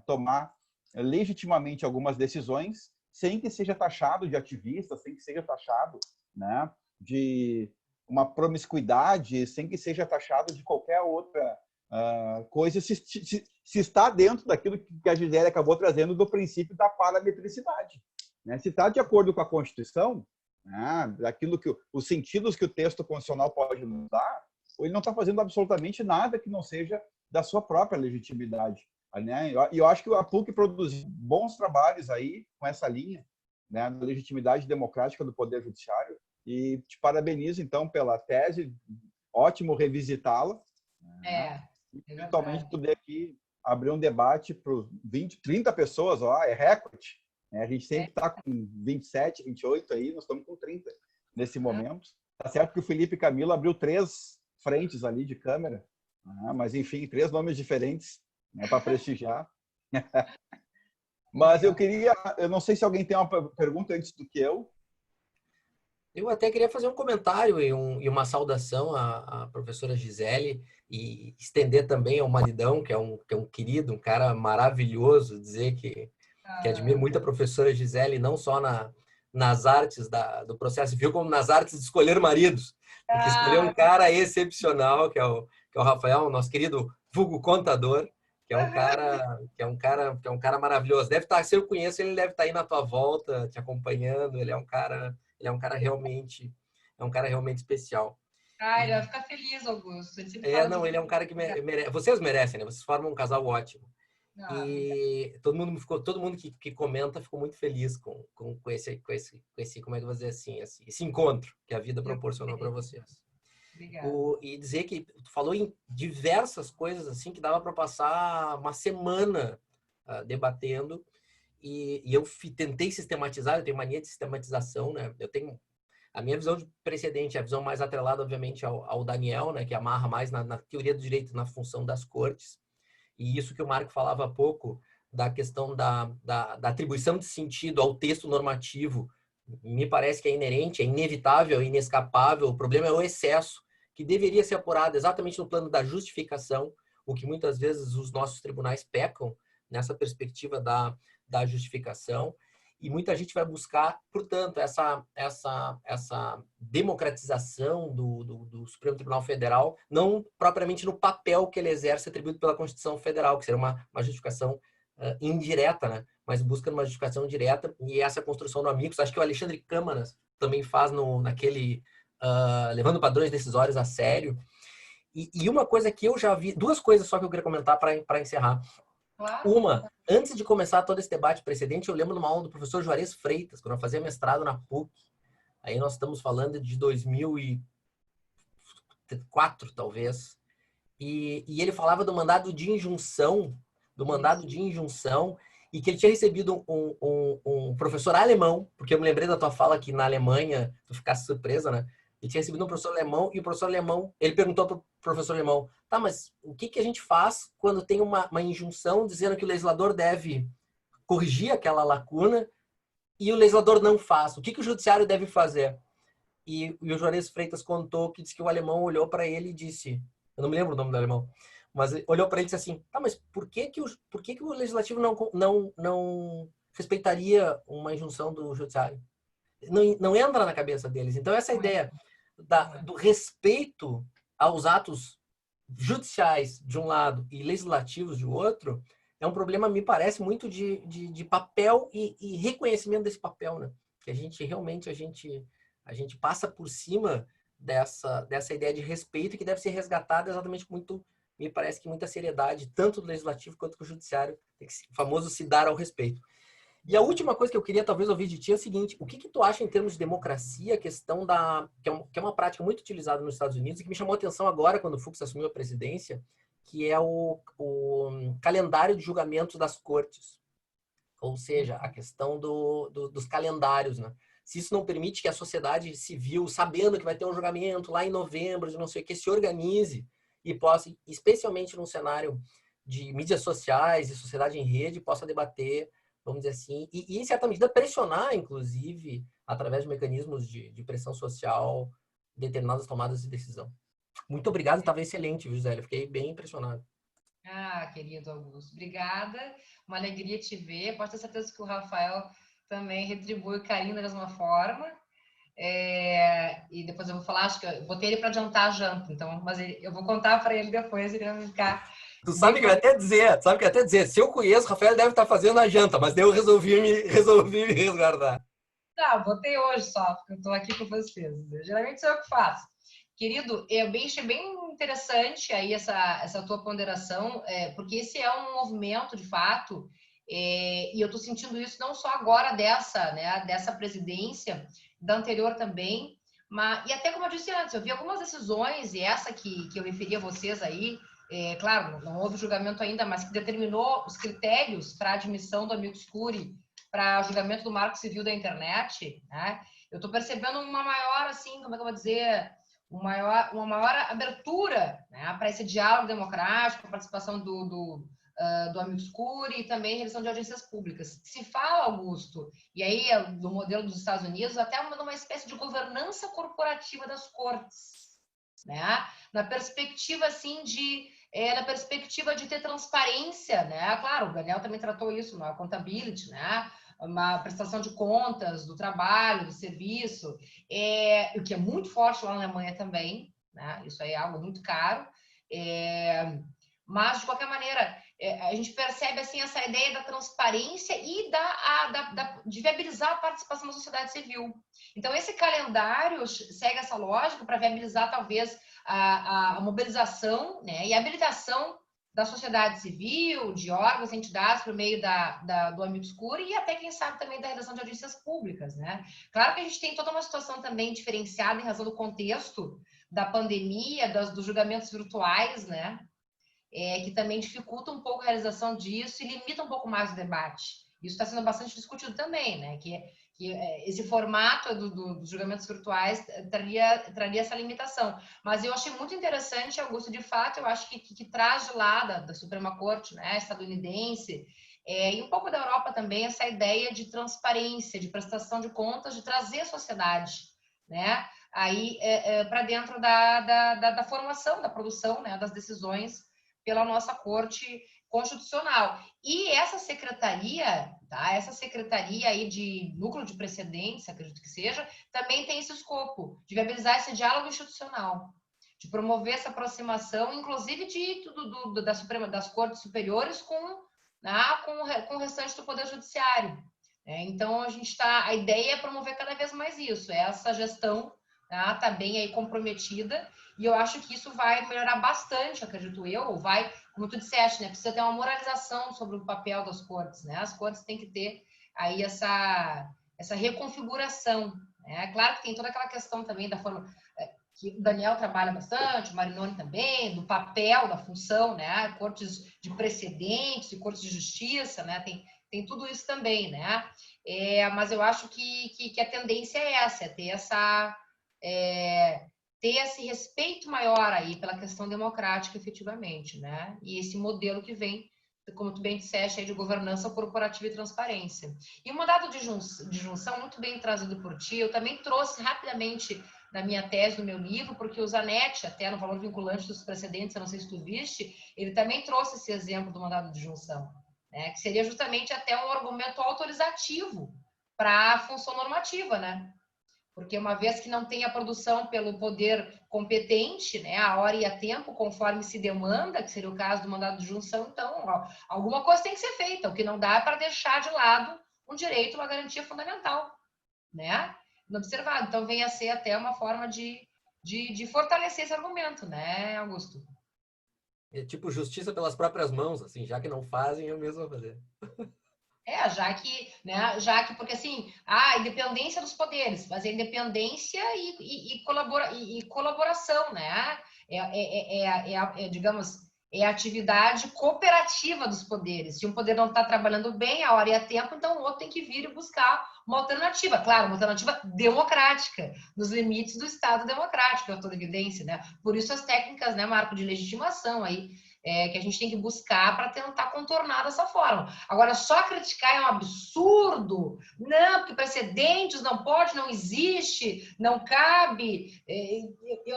tomar legitimamente algumas decisões sem que seja taxado de ativista, sem que seja taxado, né, de uma promiscuidade, sem que seja taxado de qualquer outra coisa, se está dentro daquilo que a Gisele acabou trazendo do princípio da parametricidade, né? Se está de acordo com a Constituição, né, daquilo que os sentidos que o texto constitucional pode nos dar, ou ele não está fazendo absolutamente nada que não seja da sua própria legitimidade, né? E eu acho que a PUC produziu bons trabalhos aí com essa linha, né, da legitimidade democrática do Poder Judiciário, e te parabenizo, então, pela tese, ótimo revisitá-la. Eventualmente poder aqui abrir um debate para 20, 30 pessoas, ó, é recorde. A gente sempre está com 27, 28 aí, nós estamos com 30 nesse momento. Tá certo que o Felipe Camilo abriu 3 frentes ali de câmera, mas enfim, 3 nomes diferentes, né, para prestigiar. Mas eu não sei se alguém tem uma pergunta antes do que eu. Eu até queria fazer um comentário e uma saudação à professora Gisele e estender também ao maridão, que é um querido, um cara maravilhoso, dizer que admiro muito a professora Gisele, não só nas artes do processo civil, como nas artes de escolher maridos. Porque escolheu um cara excepcional, que é o Rafael, nosso querido vulgo contador, que é um cara maravilhoso. Deve estar, se eu conheço, ele deve estar aí na tua volta, te acompanhando. Ele é um cara realmente especial. Ele vai ficar feliz, Augusto. Ele é um cara que merece. Vocês merecem, né? Vocês formam um casal ótimo. E todo mundo que comenta ficou muito feliz com esse, como é que eu vou dizer assim, esse encontro que a vida proporcionou para vocês. E dizer que tu falou em diversas coisas assim que dava para passar uma semana debatendo. E eu tentei sistematizar, eu tenho mania de sistematização, né? Eu tenho a minha visão de precedente, a visão mais atrelada, obviamente, ao Daniel, né? Que amarra mais na teoria do direito, na função das cortes. E isso que o Marco falava há pouco, da questão da atribuição de sentido ao texto normativo, me parece que é inerente, é inevitável, é inescapável. O problema é o excesso, que deveria ser apurado exatamente no plano da justificação, o que muitas vezes os nossos tribunais pecam nessa perspectiva da justificação, e muita gente vai buscar, portanto, essa democratização do Supremo Tribunal Federal, não propriamente no papel que ele exerce atribuído pela Constituição Federal, que seria uma justificação indireta, né? Mas busca uma justificação direta, e essa construção do Amicus, acho que o Alexandre Câmaras também faz naquele levando padrões decisórios a sério. E uma coisa que eu já vi, 2 coisas só que eu queria comentar para encerrar. Uma, antes de começar todo esse debate precedente, eu lembro de uma aula do professor Juarez Freitas, quando eu fazia mestrado na PUC. Aí nós estamos falando de 2004, talvez. E ele falava do mandado de injunção, e que ele tinha recebido um professor alemão, porque eu me lembrei da tua fala que na Alemanha tu ficasse surpresa, né? Ele tinha recebido um professor alemão, e o professor alemão, ele perguntou para o professor alemão, tá, mas o que a gente faz quando tem uma injunção dizendo que o legislador deve corrigir aquela lacuna e o legislador não faz? O que o judiciário deve fazer? E o Juarez Freitas contou que disse que o alemão olhou para ele e disse, eu não me lembro o nome do alemão, mas olhou para ele e disse assim, tá, mas por que o legislativo não respeitaria uma injunção do judiciário? Não entra na cabeça deles. Então, essa ideia do respeito aos atos judiciais de um lado e legislativos de outro é um problema, me parece, muito de papel e reconhecimento desse papel, né? Que a gente realmente a gente passa por cima dessa ideia de respeito que deve ser resgatada exatamente com muito, me parece que muita seriedade, tanto do legislativo quanto do judiciário, o famoso se dar ao respeito. E a última coisa que eu queria talvez ouvir de ti é o seguinte: o que tu acha em termos de democracia, a questão que é uma prática muito utilizada nos Estados Unidos e que me chamou a atenção agora quando o Fux assumiu a presidência, que é o calendário de julgamentos das cortes, ou seja, a questão dos calendários, né? Se isso não permite que a sociedade civil, sabendo que vai ter um julgamento lá em novembro, de não sei o que, se organize e possa, especialmente num cenário de mídias sociais e sociedade em rede, possa debater, vamos dizer assim, e em certa medida pressionar, inclusive, através de mecanismos de pressão social, determinadas tomadas de decisão. Muito obrigado, estava excelente, viu, Zélia? Fiquei bem impressionado. Ah, querido Augusto, obrigada. Uma alegria te ver. Pode ter certeza que o Rafael também retribui o carinho da mesma forma. E depois eu vou falar, acho que eu botei ele para adiantar a janta, então, mas eu vou contar para ele depois, ele vai ficar. Tu sabe que eu ia até dizer, se eu conheço, o Rafael deve estar fazendo a janta, mas daí eu resolvi me resguardar. Tá, botei hoje só, porque eu estou aqui com vocês. Geralmente sou eu que faço. Querido, eu achei bem interessante aí essa tua ponderação, porque esse é um movimento, de fato, e eu estou sentindo isso não só agora dessa presidência, da anterior também, mas, e até como eu disse antes, eu vi algumas decisões, e essa que eu referi a vocês aí, claro, não houve julgamento ainda, mas que determinou os critérios para a admissão do amicus curiae para julgamento do marco civil da internet, né? Eu estou percebendo uma maior, assim, como é que eu vou dizer, uma maior abertura, né, para esse diálogo democrático, a participação do amicus curiae e também realização de audiências públicas. Se fala, Augusto, e aí do modelo dos Estados Unidos, até uma espécie de governança corporativa das cortes, né? Na perspectiva, assim, na perspectiva de ter transparência, né? Claro, o Daniel também tratou isso, na accountability, né? Uma prestação de contas do trabalho, do serviço, o que é muito forte lá na Alemanha também, né? Isso aí é algo muito caro, mas de qualquer maneira a gente percebe assim essa ideia da transparência e de viabilizar a participação da sociedade civil. Então esse calendário segue essa lógica para viabilizar talvez a mobilização, né, e a habilitação da sociedade civil, de órgãos, entidades, por meio do amicus curiae e até, quem sabe, também da redação de audiências públicas, né? Claro que a gente tem toda uma situação também diferenciada em razão do contexto da pandemia, dos julgamentos virtuais, né? Que também dificulta um pouco a realização disso e limita um pouco mais o debate. Isso está sendo bastante discutido também, né? Que esse formato dos julgamentos virtuais traria essa limitação. Mas eu achei muito interessante, Augusto, de fato, eu acho que traz de lá da Suprema Corte, né, estadunidense, e um pouco da Europa também, essa ideia de transparência, de prestação de contas, de trazer a sociedade, né, aí para dentro da formação, da produção, né, das decisões pela nossa Corte Constitucional. E essa secretaria, tá? Essa secretaria aí de núcleo de precedentes, acredito que seja, também tem esse escopo de viabilizar esse diálogo institucional, de promover essa aproximação, inclusive das cortes superiores com o restante do Poder Judiciário. Então, a ideia é promover cada vez mais isso, essa gestão está bem aí comprometida, e eu acho que isso vai melhorar bastante, acredito eu, como tu disseste, né, precisa ter uma moralização sobre o papel das cortes, né, as cortes têm que ter aí essa reconfiguração, né, claro que tem toda aquela questão também da forma que o Daniel trabalha bastante, o Marinoni também, do papel, da função, né, cortes de precedentes e cortes de justiça, né, tem tudo isso também, né, mas eu acho que a tendência é essa, ter esse respeito maior aí pela questão democrática, efetivamente, né? E esse modelo que vem, como tu bem disseste, aí, de governança corporativa e transparência. E o mandado de junção, muito bem trazido por ti, eu também trouxe rapidamente na minha tese, no meu livro, porque o Zanetti, até no valor vinculante dos precedentes, eu não sei se tu viste, ele também trouxe esse exemplo do mandado de junção, né? Que seria justamente até um argumento autorizativo para a função normativa, né? Porque uma vez que não tem a produção pelo poder competente, né, a hora e a tempo, conforme se demanda, que seria o caso do mandado de junção, então, alguma coisa tem que ser feita. O que não dá é para deixar de lado um direito, uma garantia fundamental, né, inobservado. Então, vem a ser até uma forma de de fortalecer esse argumento, né, Augusto? É tipo justiça pelas próprias mãos, assim, já que não fazem, eu mesmo vou fazer. Porque assim, a independência dos poderes, mas a independência e colaboração, né? Digamos, é a atividade cooperativa dos poderes. Se um poder não está trabalhando bem, a hora e a tempo, então o outro tem que vir e buscar uma alternativa. Claro, uma alternativa democrática, nos limites do Estado democrático, é toda evidência, né? Por isso as técnicas, né, Marco, de legitimação aí, que a gente tem que buscar para tentar contornar dessa forma. Agora, só criticar é um absurdo. Não, porque precedentes não pode, não existe, não cabe.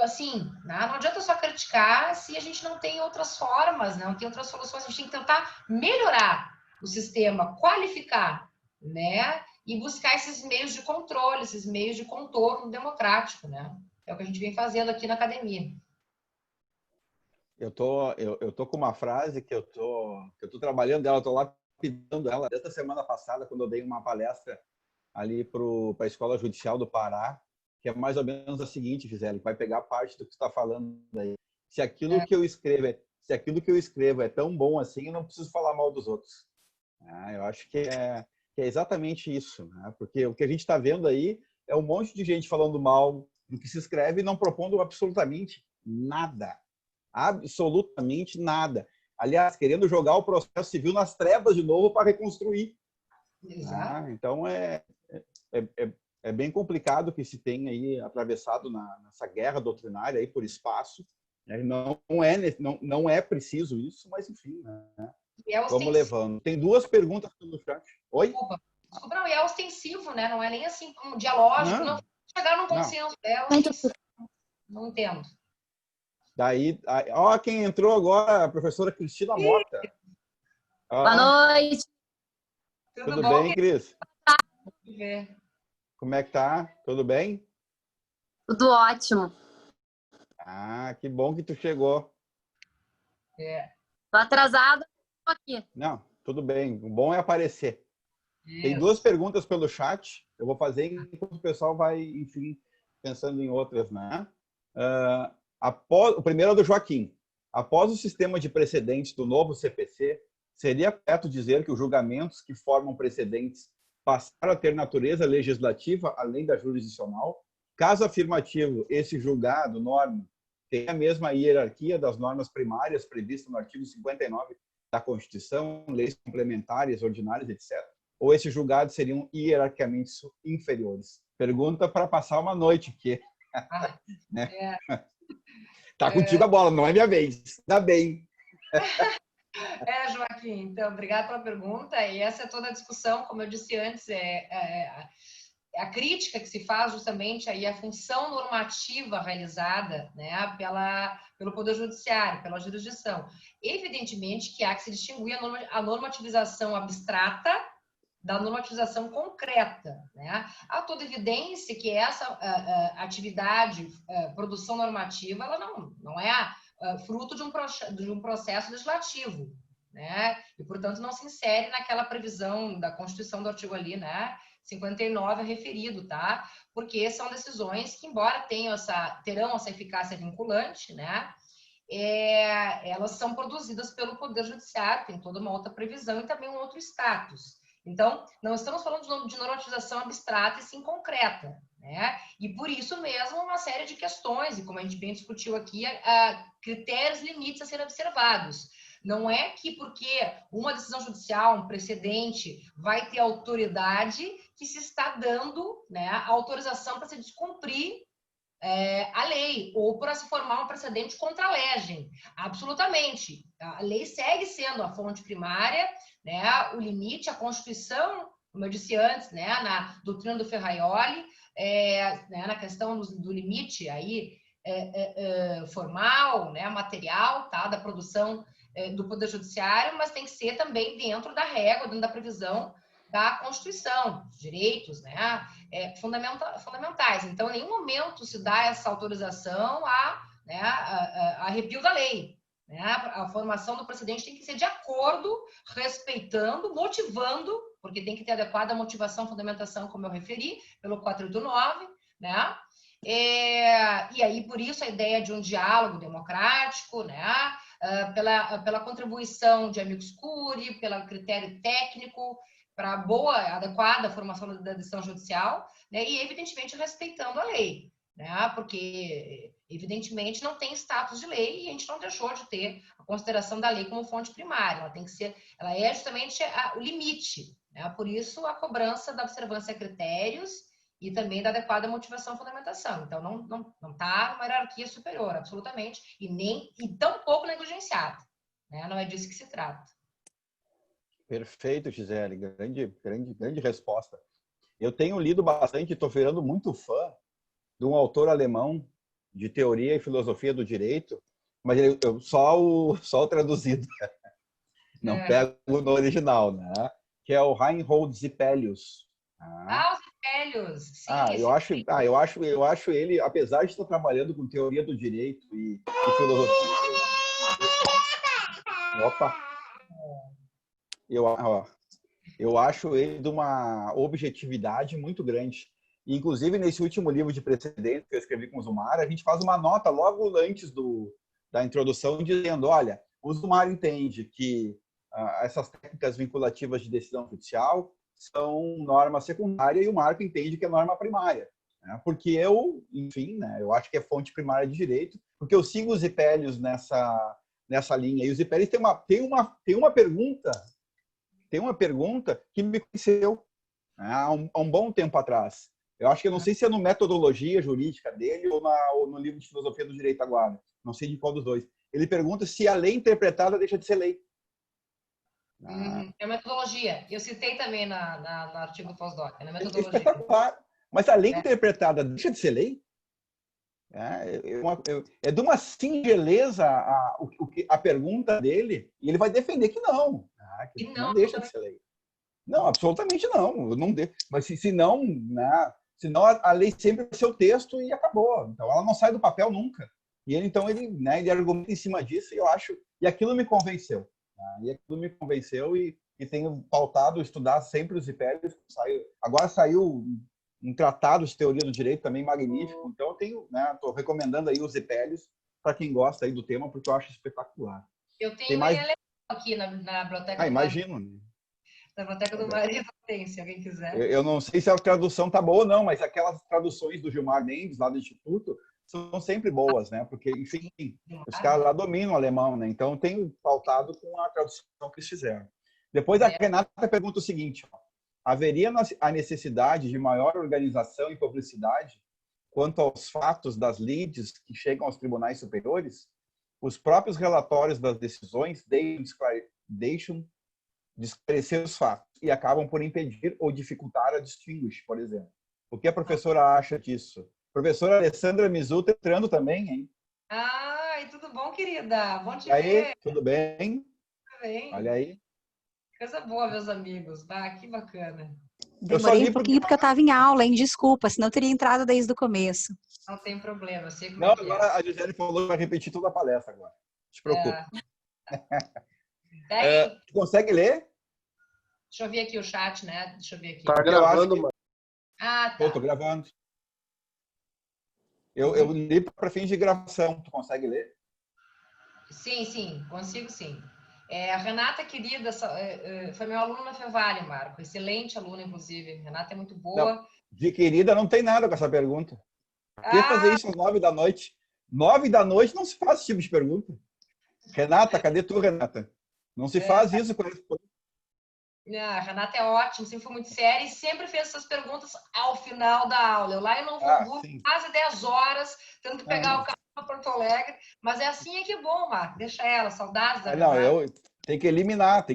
Assim, não adianta só criticar se a gente não tem outras formas, não tem outras soluções. A gente tem que tentar melhorar o sistema, qualificar, né? E buscar esses meios de controle, esses meios de contorno democrático, né? É o que a gente vem fazendo aqui na academia. Eu tô com uma frase que eu tô trabalhando dela, eu tô lapidando ela desde a semana passada, quando eu dei uma palestra ali para a Escola Judicial do Pará, que é mais ou menos a seguinte, Gisele, vai pegar parte do que você está falando aí. Se aquilo que eu escrevo é tão bom assim, eu não preciso falar mal dos outros. Eu acho que é exatamente isso, né? Porque o que a gente está vendo aí é um monte de gente falando mal do que se escreve e não propondo absolutamente nada. Absolutamente nada. Aliás, querendo jogar o processo civil nas trevas de novo para reconstruir. Exato. Então, é bem complicado que se tem aí atravessado nessa guerra doutrinária aí por espaço. Não é preciso isso, mas enfim, né? Vamos levando. Tem duas perguntas no chat. Oi? Desculpa, não, e é ostensivo, né? Não é nem assim um dialógico, não chegar num consenso. É ostensivo. Não entendo. Daí, ó, quem entrou agora, a professora Cristina Mota. Boa noite. Tudo bem, Cris? Tudo bem. Como é que tá? Tudo bem? Tudo ótimo. Que bom que tu chegou. Tô atrasada, tô aqui. Não, tudo bem. O bom é aparecer. Isso. Tem duas perguntas pelo chat. Eu vou fazer enquanto o pessoal vai, enfim, pensando em outras, né? O primeiro é do Joaquim. Após o sistema de precedentes do novo CPC, seria correto dizer que os julgamentos que formam precedentes passaram a ter natureza legislativa além da jurisdicional? Caso afirmativo, esse julgado, norma, tem a mesma hierarquia das normas primárias previstas no artigo 59 da Constituição, leis complementares, ordinárias, etc. Ou esses julgados seriam hierarquicamente inferiores? Pergunta para passar uma noite, porque... né? Tá contigo a bola, não é minha vez. Dá bem. Joaquim, então, obrigado pela pergunta. E essa é toda a discussão, como eu disse antes, a crítica que se faz justamente aí a função normativa realizada, né, pelo Poder Judiciário, pela jurisdição. Evidentemente que há que se distinguir a normativização abstrata da normativização concreta, né? Há toda evidência que essa atividade, produção normativa, ela não é fruto de um processo legislativo, né? E, portanto, não se insere naquela previsão da Constituição do artigo ali, né? 59 é referido, tá? Porque são decisões que, embora terão essa eficácia vinculante, né? Elas são produzidas pelo Poder Judiciário, tem toda uma outra previsão e também um outro status. Então, não estamos falando de normativização abstrata e sim concreta, né? E por isso mesmo uma série de questões, e como a gente bem discutiu aqui, critérios limites a serem observados. Não é que porque uma decisão judicial, um precedente, vai ter autoridade que se está dando, né, a autorização para se descumprir a lei, ou para se formar um precedente contra a legem. Absolutamente. A lei segue sendo a fonte primária, né, o limite, a Constituição, como eu disse antes, né, na doutrina do Ferraioli, né, na questão do limite aí, formal, né, material, tá, da produção do Poder Judiciário, mas tem que ser também dentro da régua, dentro da previsão da Constituição, os direitos, né, fundamentais. Então, em nenhum momento se dá essa autorização a arrepio da lei. Né? A formação do precedente tem que ser de acordo, respeitando, motivando, porque tem que ter adequada motivação, fundamentação, como eu referi, pelo 489, né? E aí, por isso, a ideia de um diálogo democrático, né? Pela contribuição de amigos curi, pelo critério técnico, para a boa, adequada formação da decisão judicial, né? E, evidentemente, respeitando a lei, né? Porque, evidentemente, não tem status de lei e a gente não deixou de ter a consideração da lei como fonte primária. Ela tem que ser, ela é justamente o limite, né? Por isso, a cobrança da observância a critérios e também da adequada motivação e fundamentação. Então, não está numa hierarquia superior, absolutamente, e tão pouco negligenciada, né? Não é disso que se trata. Perfeito, Gisele. Grande resposta. Eu tenho lido bastante, estou virando muito fã de um autor alemão de teoria e filosofia do direito, mas só o traduzido. Não pego no original, né? Que é o Reinhold Zipelius. Os Zipelius, sim. Eu acho ele, apesar de estar trabalhando com teoria do direito e filosofia. Opa! Eu acho ele de uma objetividade muito grande. Inclusive, nesse último livro de precedentes que eu escrevi com o Zumar, a gente faz uma nota logo antes da introdução, dizendo, olha, o Zumar entende que essas técnicas vinculativas de decisão judicial são norma secundária e o Marco entende que é norma primária. Né? Porque enfim, né, eu acho que é fonte primária de direito, porque eu sigo os Zipelius nessa linha. E os Zipelius tem uma pergunta que me conheceu há um bom tempo atrás. Eu acho que eu não sei se é no Metodologia Jurídica dele ou no livro de Filosofia do Direito agora. Não sei de qual dos dois. Ele pergunta se a lei interpretada deixa de ser lei. É metodologia. Eu citei também no artigo do pós-doc. É na metodologia. Espetacular. Mas a lei interpretada deixa de ser lei? É de uma singeleza a pergunta dele, e ele vai defender que não. Que não deixa de ser lei. Não, absolutamente não. Mas senão, né, senão a lei sempre vai ser o texto e acabou. Então ela não sai do papel nunca. E ele argumenta em cima disso e eu acho. E aquilo me convenceu. E tenho pautado estudar sempre os Zipelius. Agora saiu um tratado de teoria do direito também magnífico. Então eu tenho, estou recomendando aí os Zipelius para quem gosta aí do tema, porque eu acho espetacular. Eu tenho mais aqui na biblioteca. Imagino. Na biblioteca do marido tem, se alguém quiser. Eu não sei se a tradução tá boa ou não, mas aquelas traduções do Gilmar Mendes, lá do Instituto, são sempre boas, né? Porque, enfim, os caras lá dominam o alemão, né? Então, eu tenho pautado com a tradução que eles fizeram. Depois, a Renata pergunta o seguinte: haveria a necessidade de maior organização e publicidade quanto aos fatos das lides que chegam aos tribunais superiores? Os próprios relatórios das decisões deixam de esclarecer os fatos e acabam por impedir ou dificultar a distinguish, por exemplo. O que a professora acha disso? Professora Alessandra Mizuta entrando também, hein? Tudo bom, querida? Bom te ver. E aí, tudo bem? Tudo bem. Olha aí. Coisa boa, meus amigos. Que bacana. Demorei um pouquinho porque eu estava em aula, hein? Desculpa, senão eu teria entrado desde o começo. Não tem problema, eu sei como Não, que agora a Gisele falou que vai repetir toda a palestra agora. Não te preocupe. Tu consegue ler? Deixa eu ver aqui o chat, né? Deixa eu ver aqui. Tá gravando, mano. Tá. Eu tô gravando. Eu li para fins de gravação. Tu consegue ler? Sim, consigo sim. A Renata, querida, foi meu aluno na Fevale, Marco. Excelente aluna, inclusive. Renata é muito boa. Não, de querida não tem nada com essa pergunta. Por que fazer isso às 9 da noite? 9 da noite não se faz esse tipo de pergunta. Renata, cadê tu, Renata? Não se faz isso com esse... A Renata é ótima, sempre foi muito séria e sempre fez essas perguntas ao final da aula. Eu não vou quase 10 horas, tendo que pegar o carro para Porto Alegre, mas é assim que é bom, Marco. Deixa ela, saudades da Renata. Tem que eliminar,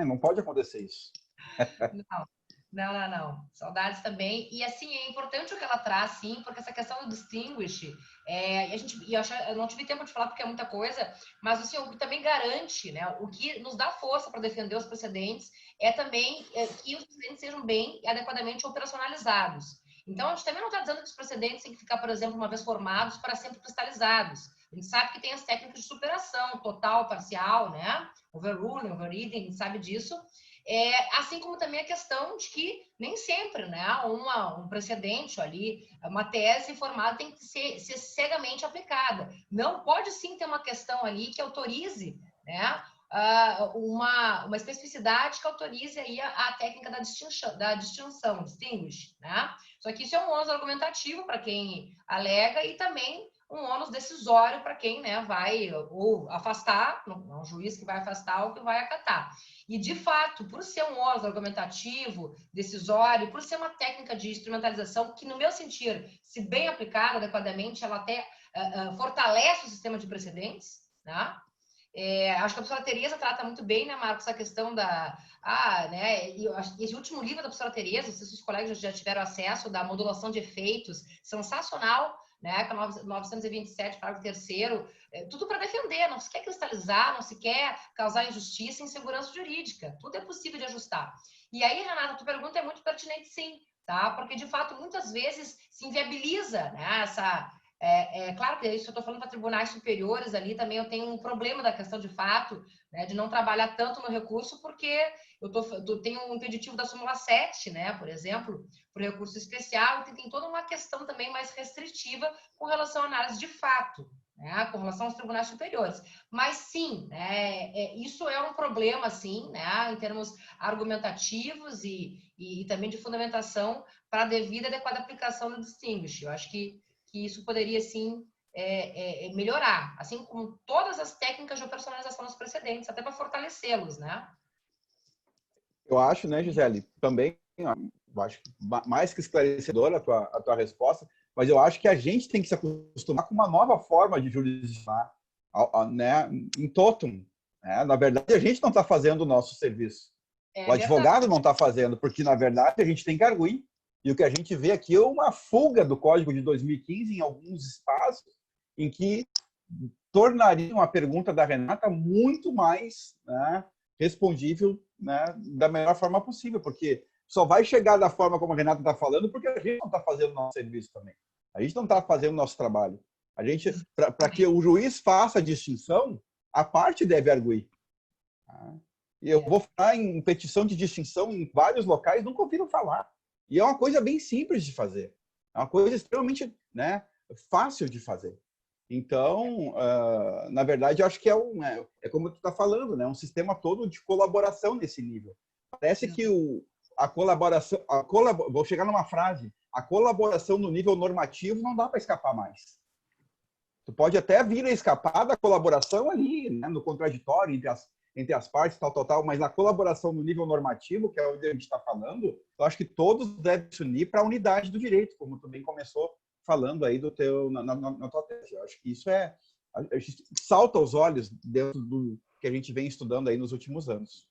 não pode acontecer isso. Não. Saudades também. E assim, é importante o que ela traz, sim, porque essa questão do distinguish, eu não tive tempo de falar porque é muita coisa, mas assim, o que também garante, né, o que nos dá força para defender os precedentes é também que os precedentes sejam bem e adequadamente operacionalizados. Então, a gente também não está dizendo que os precedentes têm que ficar, por exemplo, uma vez formados, para sempre cristalizados. A gente sabe que tem as técnicas de superação, total, parcial, né? Overruling, overriding, a gente sabe disso. Assim como também a questão de que nem sempre, né, um precedente ali, uma tese formada tem que ser cegamente aplicada. Não pode sim ter uma questão ali que autorize, né, uma especificidade que autorize aí a técnica da distinção, distinguish, né? Só que isso é um ônus argumentativo para quem alega e também um ônus decisório para quem, né, vai ou afastar, não é um juiz que vai afastar ou que vai acatar. E, de fato, por ser um ônus argumentativo, decisório, por ser uma técnica de instrumentalização que, no meu sentir, se bem aplicada adequadamente, ela até fortalece o sistema de precedentes, né? Acho que a professora Tereza trata muito bem, né, Marcos, essa questão né, esse último livro da professora Tereza, não sei se os colegas já tiveram acesso, da modulação de efeitos, sensacional, né, com a 927, parágrafo 3º, tudo para defender, não se quer cristalizar, não se quer causar injustiça e insegurança jurídica, tudo é possível de ajustar. E aí, Renata, a tua pergunta é muito pertinente, sim, tá? Porque, de fato, muitas vezes se inviabiliza, né, claro que isso eu estou falando para tribunais superiores ali, também eu tenho um problema da questão de fato, né, de não trabalhar tanto no recurso, porque eu tenho um impeditivo da súmula 7, né, por exemplo, para o recurso especial, e tem toda uma questão também mais restritiva com relação à análise de fato, né, com relação aos tribunais superiores. Mas sim, né, isso é um problema, sim, né, em termos argumentativos e também de fundamentação para a devida e adequada aplicação do distinguish. Eu acho que isso poderia, sim, melhorar, assim como todas as técnicas de operacionalização dos precedentes, até para fortalecê-los, né? Eu acho, né, Gisele, também, eu acho mais que esclarecedora a tua resposta, mas eu acho que a gente tem que se acostumar com uma nova forma de jurisdicionar, né, em totum. Né? Na verdade, a gente não está fazendo o nosso serviço. O advogado não está fazendo, porque, na verdade, a gente tem que arguir. E o que a gente vê aqui é uma fuga do Código de 2015 em alguns espaços em que tornaria uma pergunta da Renata muito mais, né, respondível, né, da melhor forma possível, porque só vai chegar da forma como a Renata está falando porque a gente não está fazendo o nosso serviço também. A gente não está fazendo o nosso trabalho. A gente, para que o juiz faça a distinção, a parte deve arguir. E eu vou falar em petição de distinção em vários locais, nunca ouviram falar. E é uma coisa bem simples de fazer. É uma coisa extremamente, né, fácil de fazer. Então, na verdade, eu acho que é como tu está falando, né, um sistema todo de colaboração nesse nível. Parece que a colaboração... vou chegar numa frase. A colaboração no nível normativo não dá para escapar mais. Tu pode até vir a escapar da colaboração ali, né, no contraditório, entre as partes, tal, mas na colaboração no nível normativo, que é onde a gente está falando, eu acho que todos devem se unir para a unidade do direito, como tu bem começou falando aí na tua tese. Eu acho que isso a gente salta aos olhos dentro do que a gente vem estudando aí nos últimos anos.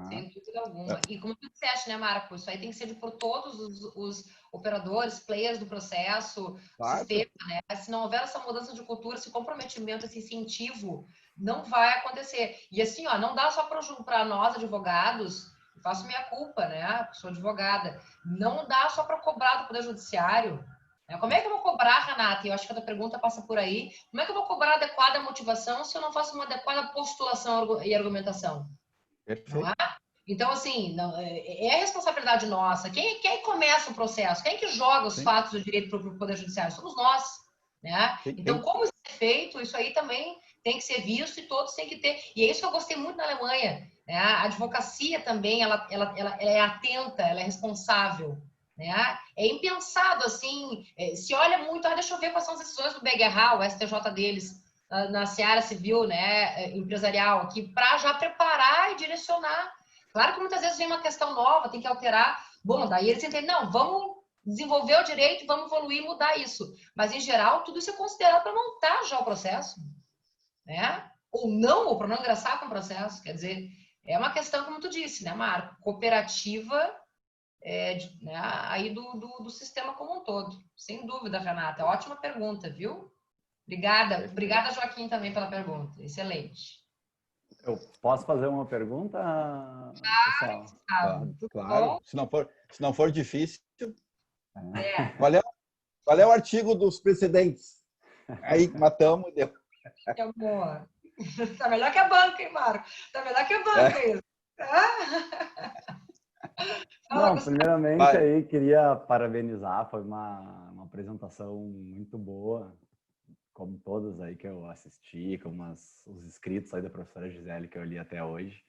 Sem dúvida alguma. E como tu disseste, né, Marco? Isso aí tem que ser por todos os operadores, players do processo, claro. Sistema, né? Se não houver essa mudança de cultura, esse comprometimento, esse incentivo, não vai acontecer. E assim, ó, não dá só para nós, advogados, eu faço minha culpa, né? Sou advogada. Não dá só para cobrar do Poder Judiciário. Né? Como é que eu vou cobrar, Renata? Eu acho que a tua pergunta passa por aí. Como é que eu vou cobrar adequada motivação se eu não faço uma adequada postulação e argumentação? Não é? Então, assim, é responsabilidade nossa. Quem começa o processo? Quem que joga os fatos do direito para o Poder Judiciário? Somos nós. Né? Então, como isso é feito, isso aí também tem que ser visto e todos têm que ter. E é isso que eu gostei muito na Alemanha. Né? A advocacia também, ela é atenta, ela é responsável. Né? É impensado, assim, se olha muito, deixa eu ver quais são as decisões do BGH, o STJ deles, na seara civil, né, empresarial, aqui, para já preparar e direcionar. Claro que muitas vezes vem uma questão nova, tem que alterar. Bom, daí eles entendem, não, vamos desenvolver o direito, vamos evoluir e mudar isso. Mas, em geral, tudo isso é considerado para montar já o processo. Né? Ou para não ingressar com o processo. Quer dizer, é uma questão, como tu disse, né, Marco? Cooperativa né, aí do sistema como um todo. Sem dúvida, Renata. Ótima pergunta, viu? Obrigada. Obrigada, Joaquim, também pela pergunta. Excelente. Eu posso fazer uma pergunta, pessoal? Claro. Se não for difícil. Qual é o artigo dos precedentes? Aí matamos e deu. Que amor. Tá melhor que a banca, hein, Marco? Tá melhor que a banca isso. Não, primeiramente aí queria parabenizar, foi uma apresentação muito boa, como todas aí que eu assisti, como os escritos aí da professora Gisele que eu li até hoje.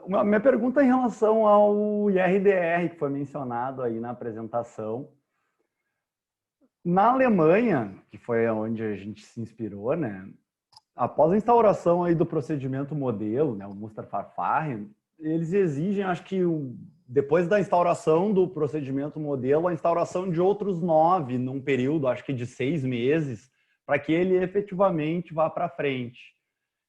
Minha pergunta em relação ao IRDR, que foi mencionado aí na apresentação. Na Alemanha, que foi onde a gente se inspirou, né? Após a instauração aí do procedimento modelo, né, o Mustafa-Verfahren, eles exigem, acho que depois da instauração do procedimento modelo, a instauração de outros 9 num período, acho que de 6 meses, para que ele efetivamente vá para frente.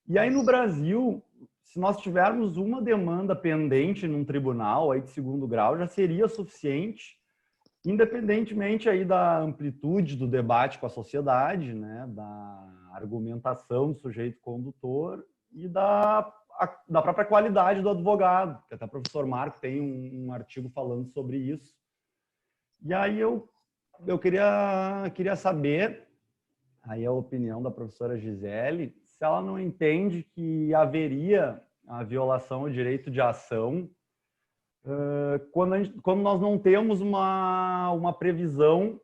E aí no Brasil, se nós tivermos uma demanda pendente num tribunal aí de 2º grau, já seria suficiente, independentemente aí da amplitude do debate com a sociedade, né, da argumentação do sujeito condutor e da própria qualidade do advogado, que até o professor Marco tem um artigo falando sobre isso. E aí eu queria saber aí a opinião da professora Gisele, se ela não entende que haveria a violação ao direito de ação quando nós não temos uma previsão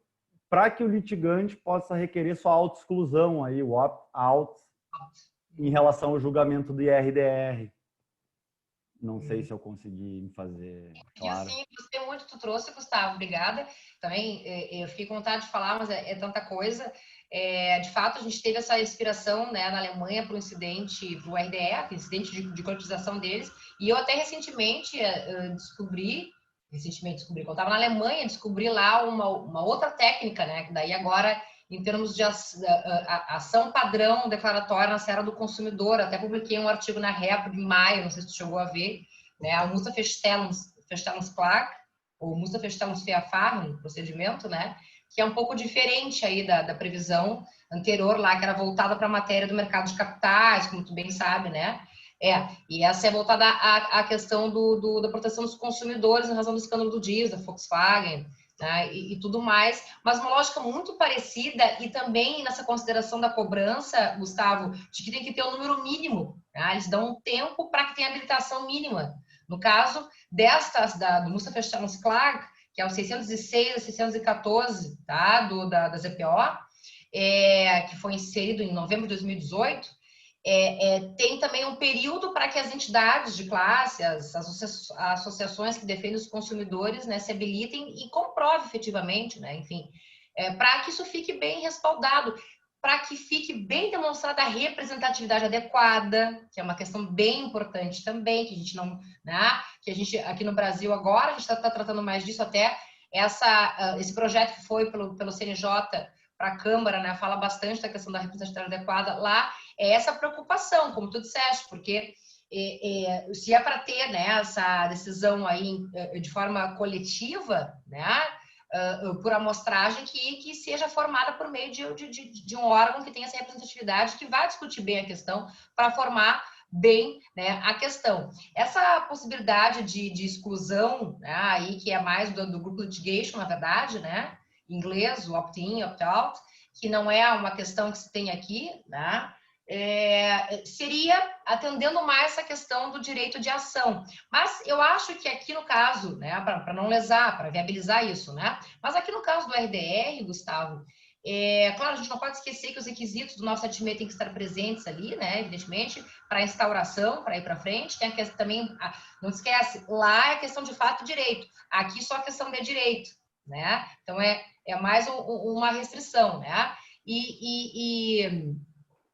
para que o litigante possa requerer sua autoexclusão, aí, o opt-out, em relação ao julgamento do IRDR. Não sei se eu consegui me fazer claro. Sim, gostei muito que tu trouxe, Gustavo, obrigada. Também eu fiquei com vontade de falar, mas é tanta coisa. De fato, a gente teve essa inspiração, né, na Alemanha para o incidente, para o RDR, incidente de coletização deles, e eu até recentemente descobri, quando eu estava na Alemanha, descobri lá uma outra técnica, né, que daí agora, em termos de ação padrão declaratória na seara do consumidor, até publiquei um artigo na REP de maio, não sei se tu chegou a ver, né, a Musterfeststellungsklage, ou Musterfeststellungsverfahren, procedimento, né, que é um pouco diferente aí da previsão anterior lá, que era voltada para a matéria do mercado de capitais, como tu bem sabe, né? E essa é voltada à questão da proteção dos consumidores em razão do escândalo do diesel, da Volkswagen, né? E tudo mais, mas uma lógica muito parecida e também nessa consideração da cobrança, Gustavo, de que tem que ter um número mínimo, né? Eles dão um tempo para que tenha habilitação mínima. No caso do Musterfeststellungsklage, que é o 606 a 614, tá? Da ZPO, que foi inserido em novembro de 2018, tem também um período para que as entidades de classe, as associações que defendem os consumidores, né, se habilitem e comprovem efetivamente, né, enfim, para que isso fique bem respaldado, para que fique bem demonstrada a representatividade adequada, que é uma questão bem importante também, que a gente não, né, que a gente aqui no Brasil agora, a gente está tratando mais disso até, esse projeto que foi pelo CNJ para a Câmara, né, fala bastante da questão da representatividade adequada, lá é essa preocupação, como tu disseste, porque se é para ter, né, essa decisão aí de forma coletiva, né, por amostragem que seja formada por meio de um órgão que tenha essa representatividade, que vai discutir bem a questão para formar bem, né, a questão. Essa possibilidade de exclusão, né, aí que é mais do grupo litigation, na verdade, né, em inglês, o opt-in, opt-out, que não é uma questão que se tem aqui, né, seria atendendo mais essa questão do direito de ação. Mas eu acho que aqui no caso, né, para não lesar, para viabilizar isso, né, mas aqui no caso do RDR, Gustavo, claro, a gente não pode esquecer que os requisitos do nosso admissão têm que estar presentes ali, né, evidentemente, para a instauração, para ir para frente, tem a questão também, não esquece, lá é questão de fato e direito, aqui só a questão de direito, né, então é mais uma restrição, né,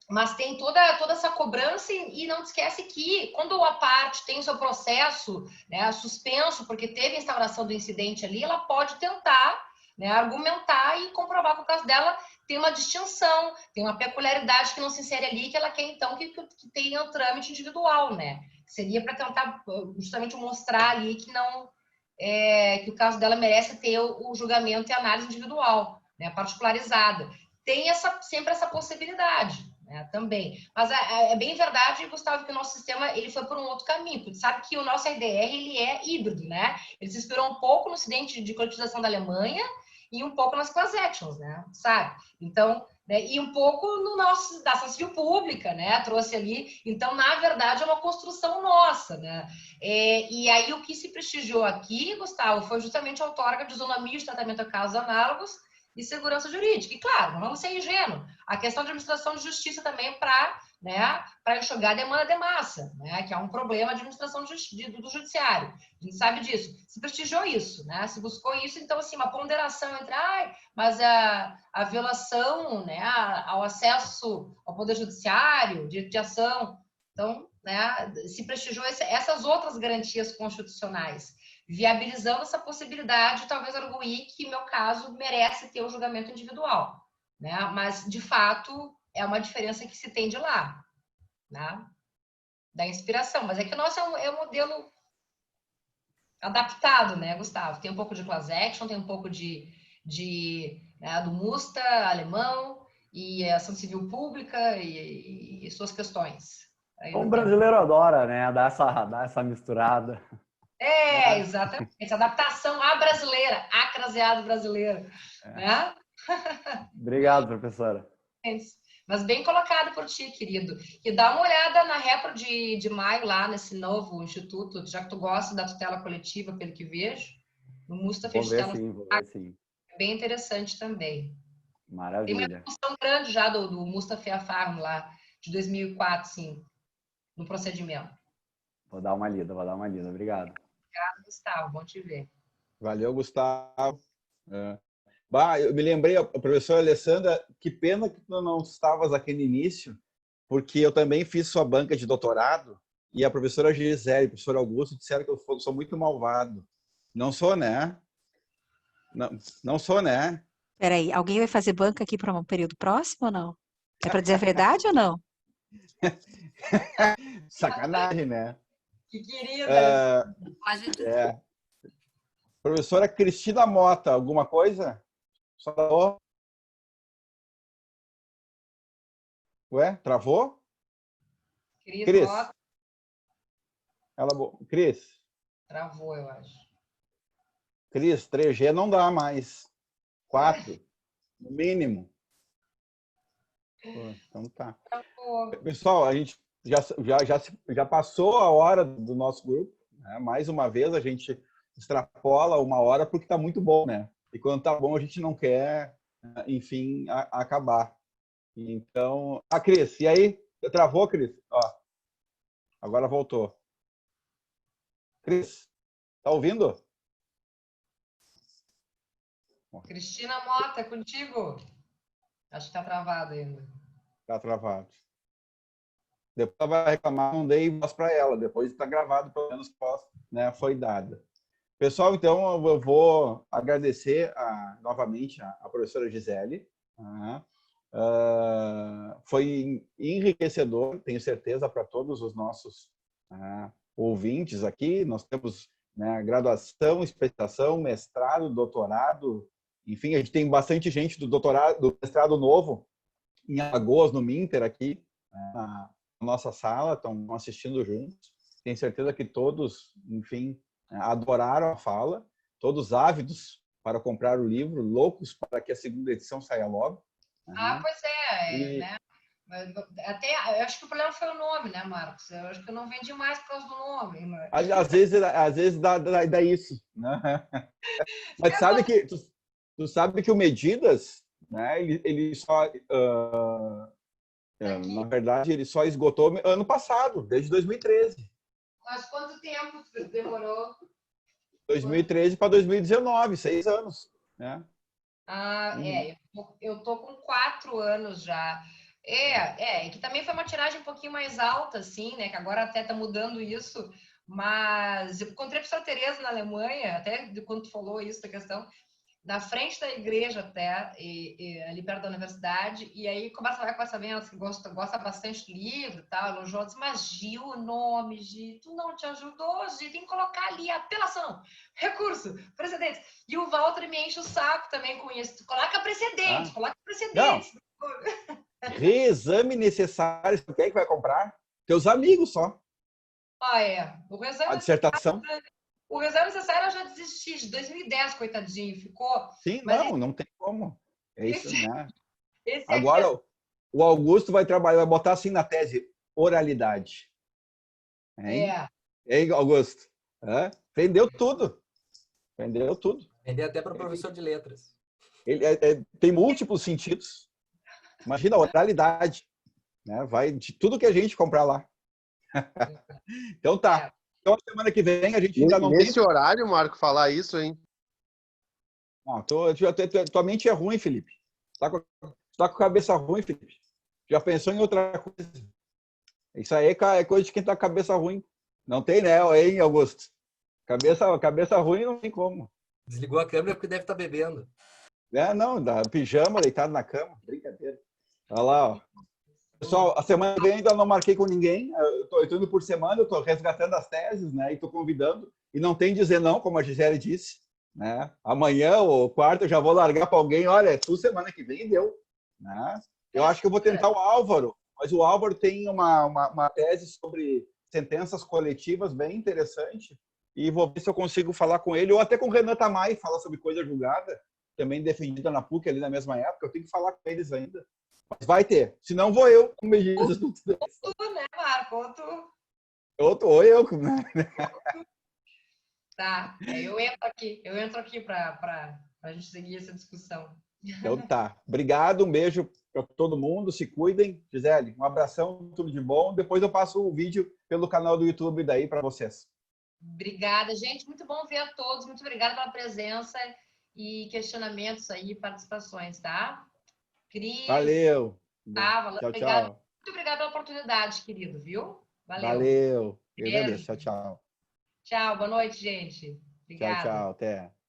mas tem toda essa cobrança e não esquece que quando a parte tem o seu processo, né, suspenso, porque teve a instauração do incidente ali, ela pode tentar, né, argumentar e comprovar que o caso dela tem uma distinção, tem uma peculiaridade que não se insere ali, que ela quer então que tenha um trâmite individual, né? Seria para tentar justamente mostrar ali que não que o caso dela merece ter o julgamento e análise individual, né, particularizada. Tem sempre essa possibilidade, né, também. Mas é bem verdade, Gustavo, que o nosso sistema ele foi por um outro caminho. Porque sabe que o nosso RDR ele é híbrido, né? Ele se inspirou um pouco no incidente de coletização da Alemanha e um pouco nas class actions, né? Sabe? Então, né? E um pouco no nosso da ação civil pública, né? Trouxe ali. Então, na verdade, é uma construção nossa, né? E aí o que se prestigiou aqui, Gustavo, foi justamente a outorga de isonomia de tratamento a casos análogos e segurança jurídica. E claro, não vamos ser ingênuos. A questão de administração de justiça também para enxugar a demanda de massa, né? Que é um problema de administração do judiciário. A gente sabe disso. Se prestigiou isso, né? Se buscou isso, então, assim, uma ponderação entre, mas a violação, né, ao acesso ao poder judiciário, de ação. Então, né, se prestigiou essas outras garantias constitucionais, viabilizando essa possibilidade, talvez arguir que, meu caso, merece ter um julgamento individual, né? Mas, de fato, é uma diferença que se tem de lá, né? Da inspiração. Mas é que o nosso é um modelo adaptado, né, Gustavo? Tem um pouco de class action, tem um pouco né, do Musta, alemão, e ação civil pública e suas questões. O brasileiro adora, né, dar essa misturada. Exatamente. Essa adaptação à brasileira, à craseada brasileira. Né? Obrigado, professora. Mas bem colocado por ti, querido. E dá uma olhada na Repro de maio, lá nesse novo instituto, já que tu gosta da tutela coletiva, pelo que vejo. No Musta fez tutela. Vou ver sim. É bem interessante também. Maravilha. Tem uma discussão grande já do Mustafa Farm lá, de 2004, sim, no procedimento. Vou dar uma lida. Obrigado. Obrigado, Gustavo. Bom te ver. Valeu, Gustavo. Eu me lembrei, a professora Alessandra, que pena que tu não estavas aqui no início, porque eu também fiz sua banca de doutorado e a professora Gisele e o professor Augusto disseram que eu sou muito malvado. Não sou, né? Não sou, né? Peraí, alguém vai fazer banca aqui para um período próximo ou não? É para dizer a verdade ou não? Sacanagem, né? Que querida! Professora Cristina Mota, alguma coisa? Só... Ué, travou? Cris. Cris. Travou, eu acho. Cris, 3G não dá mais. 4, no mínimo. Então tá. Pessoal, a gente já passou a hora do nosso grupo, né? Mais uma vez a gente extrapola 1 hora porque está muito bom, né? E quando tá bom a gente não quer, enfim, acabar. Então, Cris, e aí? Travou, Cris? Ó, agora voltou. Cris, tá ouvindo? Cristina Mota, contigo? Acho que tá travado ainda. Tá travado. Depois ela vai reclamar, não dei voz para ela. Depois está gravado, pelo menos voz, né, foi dada. Pessoal, então eu vou agradecer novamente a professora Gisele. Foi enriquecedor, tenho certeza, para todos os nossos ouvintes aqui. Nós temos, né, graduação, especialização, mestrado, doutorado. Enfim, a gente tem bastante gente do doutorado, do mestrado novo em Alagoas, no Minter, aqui na nossa sala, estão assistindo juntos. Tenho certeza que todos, enfim, adoraram a fala, todos ávidos para comprar o livro, loucos para que a segunda edição saia logo. Pois né? Até, eu acho que o problema foi o nome, né, Marcos? Eu acho que eu não vendi mais por causa do nome. Mas... Às vezes dá isso, né? Mas tu sabe que o Medidas, né, ele só... na verdade, ele só esgotou ano passado, desde 2013. Mas quanto tempo demorou? 2013 para 2019, 6 anos, né? Eu tô com 4 anos já. Que também foi uma tiragem um pouquinho mais alta, assim, né? Que agora até tá mudando isso. Mas eu encontrei a professora Tereza na Alemanha, até quando tu falou isso da questão, na frente da igreja até, ali perto da universidade, e aí começa a saber que gosta bastante do livro e tal, elogiou, disse, mas Gi, o nome, Gi, tu não te ajudou, Gi, tem que colocar ali apelação, recurso, precedentes. E o Walter me enche o saco também com isso, tu coloca precedentes. Não. Reexame necessário, quem é que vai comprar? Teus amigos só. O reexame a dissertação. O reexame necessário eu já desisti, de 2010, coitadinho, ficou... Sim, não tem como. É isso, né? Esse aqui Agora, o Augusto vai trabalhar, vai botar assim na tese, oralidade. Hein? Hein, Augusto? Vendeu tudo. Vendeu tudo. Vender até para professor de letras. Ele tem múltiplos sentidos. Imagina a oralidade. Né? Vai de tudo que a gente comprar lá. Então tá. Então, semana que vem a gente ainda não Nesse tem... horário, Marco, falar isso, hein? Não, tua mente é ruim, Felipe. Tá com a cabeça ruim, Felipe. Já pensou em outra coisa? Isso aí é coisa de quem tá com a cabeça ruim. Não tem, né, hein, Augusto? Cabeça ruim não tem como. Desligou a câmera porque deve estar bebendo. Não, dá pijama, deitado na cama. Brincadeira. Olha lá, ó. Pessoal, a semana que vem ainda não marquei com ninguém. Eu tô indo por semana, eu tô resgatando as teses, né? E tô convidando. E não tem dizer não, como a Gisele disse. Né? Amanhã ou quarta eu já vou largar para alguém. Olha, é tu semana que vem deu. Né? Eu acho que eu vou tentar o Álvaro. Mas o Álvaro tem uma tese sobre sentenças coletivas bem interessante. E vou ver se eu consigo falar com ele. Ou até com o Renan Tamay, fala sobre coisa julgada. Também defendida na PUC ali na mesma época. Eu tenho que falar com eles ainda. Mas vai ter. Se não, vou eu, como me diz. Ou tu, né, Marco? Ou eu. Né? Tá, eu entro aqui para a gente seguir essa discussão. Então tá. Obrigado, um beijo para todo mundo, se cuidem. Gisele, um abração, tudo de bom. Depois eu passo o vídeo pelo canal do YouTube daí para vocês. Obrigada, gente. Muito bom ver a todos. Muito obrigada pela presença e questionamentos aí, participações, tá? Cris. Valeu. Tá, valeu. Tchau, Obrigada. tchau. Muito obrigada pela oportunidade, querido, viu? Valeu. Eu Beijo. agradeço. Tchau, tchau. Tchau, boa noite, gente. Obrigada. Tchau, tchau. Até.